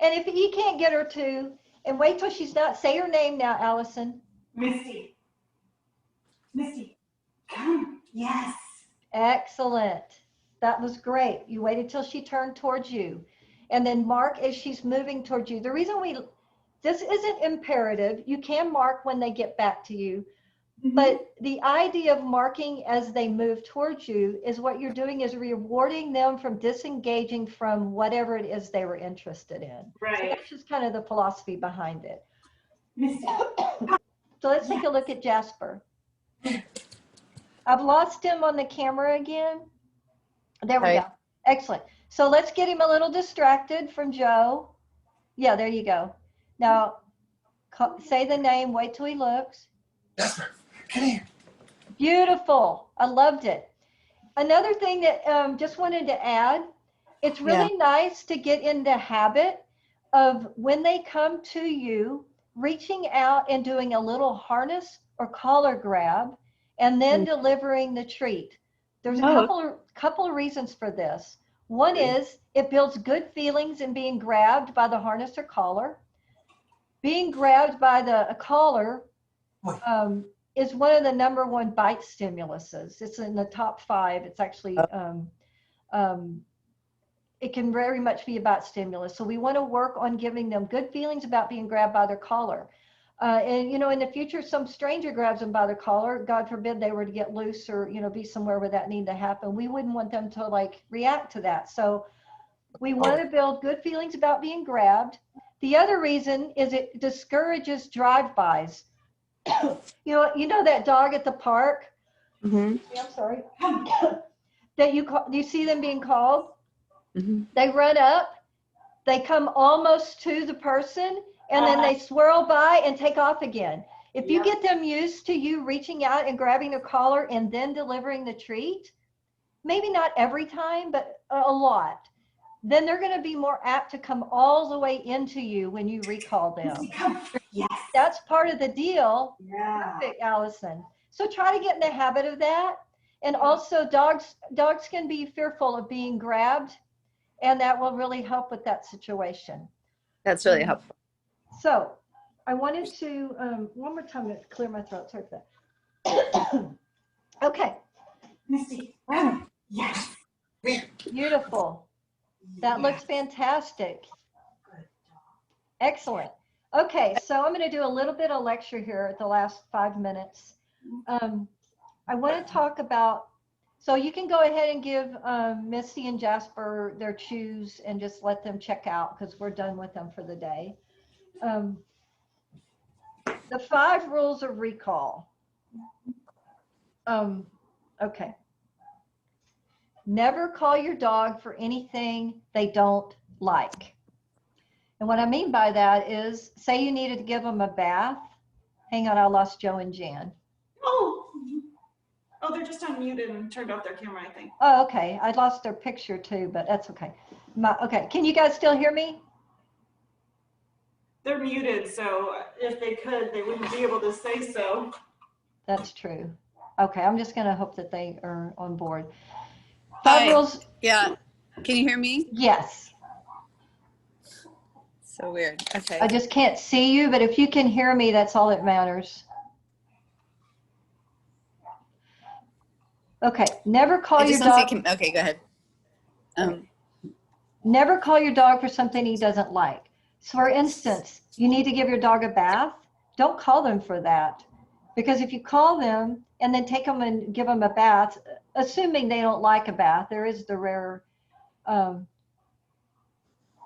[SPEAKER 1] And if you can't get her to, and wait till she's not, say her name now, Allison.
[SPEAKER 2] Misty. Misty, come. Yes.
[SPEAKER 1] Excellent. That was great. You waited till she turned towards you. And then mark as she's moving towards you. The reason this isn't imperative. You can mark when they get back to you. But the idea of marking as they move towards you is what you're doing is rewarding them from disengaging from whatever it is they were interested in.
[SPEAKER 2] Right.
[SPEAKER 1] So that's just kind of the philosophy behind it.
[SPEAKER 2] Misty.
[SPEAKER 1] So let's take a look at Jasper. I've lost him on the camera again. There we go. Excellent. So let's get him a little distracted from Joe. Yeah, there you go. Now, say the name. Wait till he looks.
[SPEAKER 6] Jasper.
[SPEAKER 4] Come here.
[SPEAKER 1] Beautiful. I loved it. Another thing that just wanted to add, it's really nice to get in the habit of when they come to you, reaching out and doing a little harness or collar grab and then delivering the treat. There's a couple of reasons for this. One is it builds good feelings in being grabbed by the harness or collar. Being grabbed by the collar is one of the #1 bite stimuluses. It's in the top 5. It's actually, it can very much be about stimulus. So we want to work on giving them good feelings about being grabbed by their collar. And, you know, in the future, some stranger grabs them by their collar. God forbid they were to get loose or, you know, be somewhere where that need to happen. We wouldn't want them to like react to that. So we want to build good feelings about being grabbed. The other reason is it discourages drive-bys. You know that dog at the park?
[SPEAKER 3] Mm-hmm.
[SPEAKER 1] I'm sorry. That you see them being called?
[SPEAKER 3] Mm-hmm.
[SPEAKER 1] They run up, they come almost to the person, and then they swirl by and take off again. If you get them used to you reaching out and grabbing a collar and then delivering the treat, maybe not every time, but a lot, then they're going to be more apt to come all the way into you when you recall them.
[SPEAKER 2] Yes.
[SPEAKER 1] That's part of the deal.
[SPEAKER 2] Yeah.
[SPEAKER 1] Perfect, Allison. So try to get in the habit of that. And also dogs can be fearful of being grabbed, and that will really help with that situation.
[SPEAKER 3] That's really helpful.
[SPEAKER 1] So I wanted to, one more time to clear my throat. Sorry for that. Okay.
[SPEAKER 2] Misty. Yes.
[SPEAKER 1] Beautiful. That looks fantastic. Excellent. Okay, so I'm going to do a little bit of lecture here at the last 5 minutes. I want to talk about, so you can go ahead and give Misty and Jasper their chews and just let them check out because we're done with them for the day. The 5 rules of recall. Okay. Never call your dog for anything they don't like. And what I mean by that is, say you needed to give them a bath. Hang on, I lost Joe and Jan.
[SPEAKER 2] Oh, they're just unmuted and turned off their camera, I think.
[SPEAKER 1] Oh, okay. I lost their picture too, but that's okay. Okay, can you guys still hear me?
[SPEAKER 2] They're muted, so if they could, they wouldn't be able to say so.
[SPEAKER 1] That's true. Okay, I'm just going to hope that they are on board. 5 rules.
[SPEAKER 3] Yeah. Can you hear me?
[SPEAKER 1] Yes.
[SPEAKER 3] So weird. Okay.
[SPEAKER 1] I just can't see you, but if you can hear me, that's all that matters. Okay, never call your dog.
[SPEAKER 3] Okay, go ahead.
[SPEAKER 1] Never call your dog for something he doesn't like. So for instance, you need to give your dog a bath. Don't call them for that. Because if you call them and then take them and give them a bath, assuming they don't like a bath, there is the rare,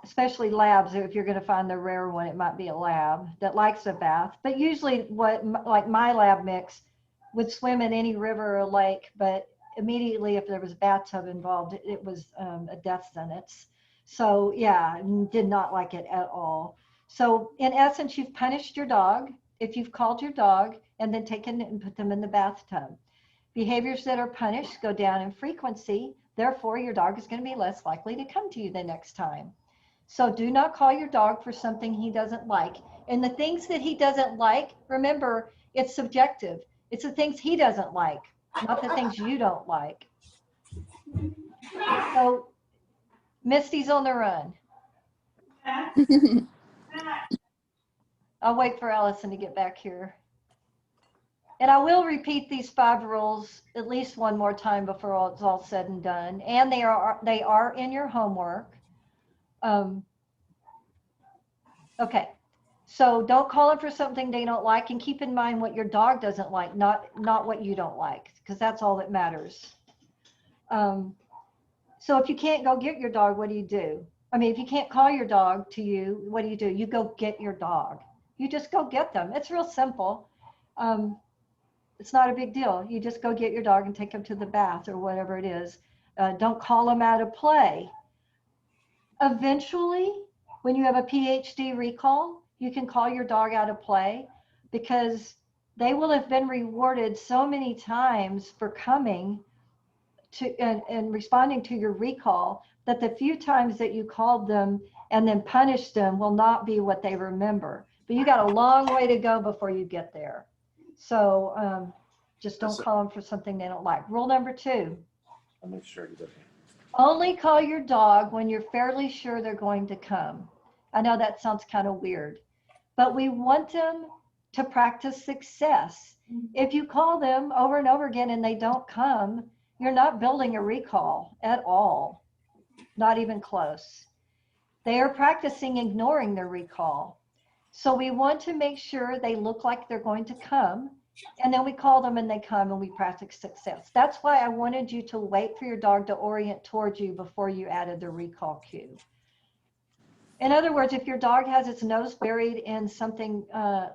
[SPEAKER 1] especially labs, if you're going to find the rare one, it might be a lab that likes a bath. But usually like my lab mix would swim in any river or lake, but immediately if there was a bathtub involved, it was a death sentence. So yeah, did not like it at all. So in essence, you've punished your dog if you've called your dog and then taken it and put them in the bathtub. Behaviors that are punished go down in frequency. Therefore, your dog is going to be less likely to come to you the next time. So do not call your dog for something he doesn't like. And the things that he doesn't like, remember, it's subjective. It's the things he doesn't like, not the things you don't like. So Misty's on the run. I'll wait for Allison to get back here. And I will repeat these 5 rules at least one more time before it's all said and done. And they are in your homework. Okay. So don't call them for something they don't like, and keep in mind what your dog doesn't like, not what you don't like, because that's all that matters. So if you can't go get your dog, what do you do? I mean, if you can't call your dog to you, what do? You go get your dog. You just go get them. It's real simple. It's not a big deal. You just go get your dog and take them to the bath or whatever it is. Don't call them out of play. Eventually, when you have a PhD recall, you can call your dog out of play, because they will have been rewarded so many times for coming to and responding to your recall that the few times that you called them and then punished them will not be what they remember. But you got a long way to go before you get there. So just don't call them for something they don't like. Rule number 2.
[SPEAKER 4] I'll make sure he doesn't.
[SPEAKER 1] Only call your dog when you're fairly sure they're going to come. I know that sounds kind of weird, but we want them to practice success. If you call them over and over again and they don't come, you're not building a recall at all, not even close. They are practicing ignoring their recall. So we want to make sure they look like they're going to come, and then we call them and they come and we practice success. That's why I wanted you to wait for your dog to orient towards you before you added the recall cue. In other words, if your dog has its nose buried in something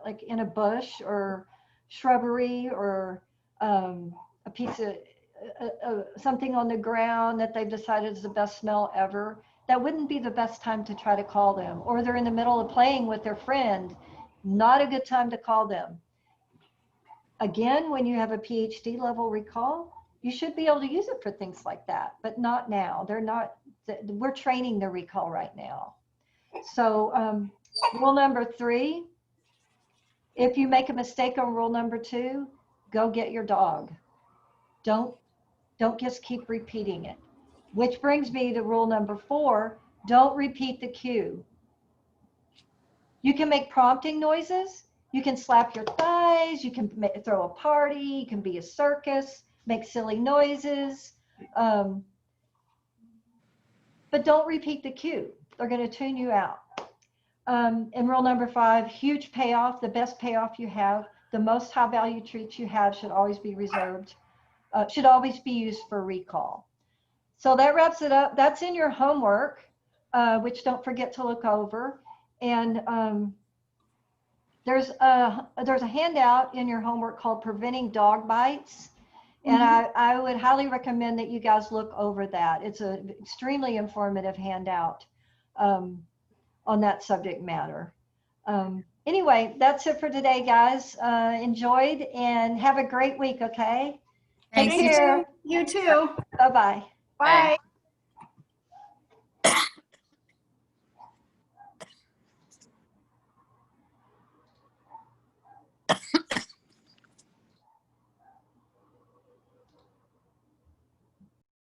[SPEAKER 1] like in a bush or shrubbery or a piece of something on the ground that they've decided is the best smell ever, that wouldn't be the best time to try to call them. Or they're in the middle of playing with their friend, not a good time to call them. Again, when you have a PhD level recall, you should be able to use it for things like that, but not now. We're training the recall right now. So rule number 3, if you make a mistake on rule number 2, go get your dog. Don't just keep repeating it. Which brings me to rule number 4, don't repeat the cue. You can make prompting noises. You can slap your thighs. You can throw a party. You can be a circus, make silly noises. But don't repeat the cue. They're going to tune you out. And rule number 5, huge payoff, the best payoff you have, the most high value treats you have should always be reserved, should always be used for recall. So that wraps it up. That's in your homework, which don't forget to look over. And there's a handout in your homework called Preventing Dog Bites. And I would highly recommend that you guys look over that. It's an extremely informative handout on that subject matter. Anyway, that's it for today, guys. Enjoyed and have a great week, okay?
[SPEAKER 3] Thanks.
[SPEAKER 1] Take care.
[SPEAKER 2] You too.
[SPEAKER 1] Bye-bye.
[SPEAKER 2] Bye.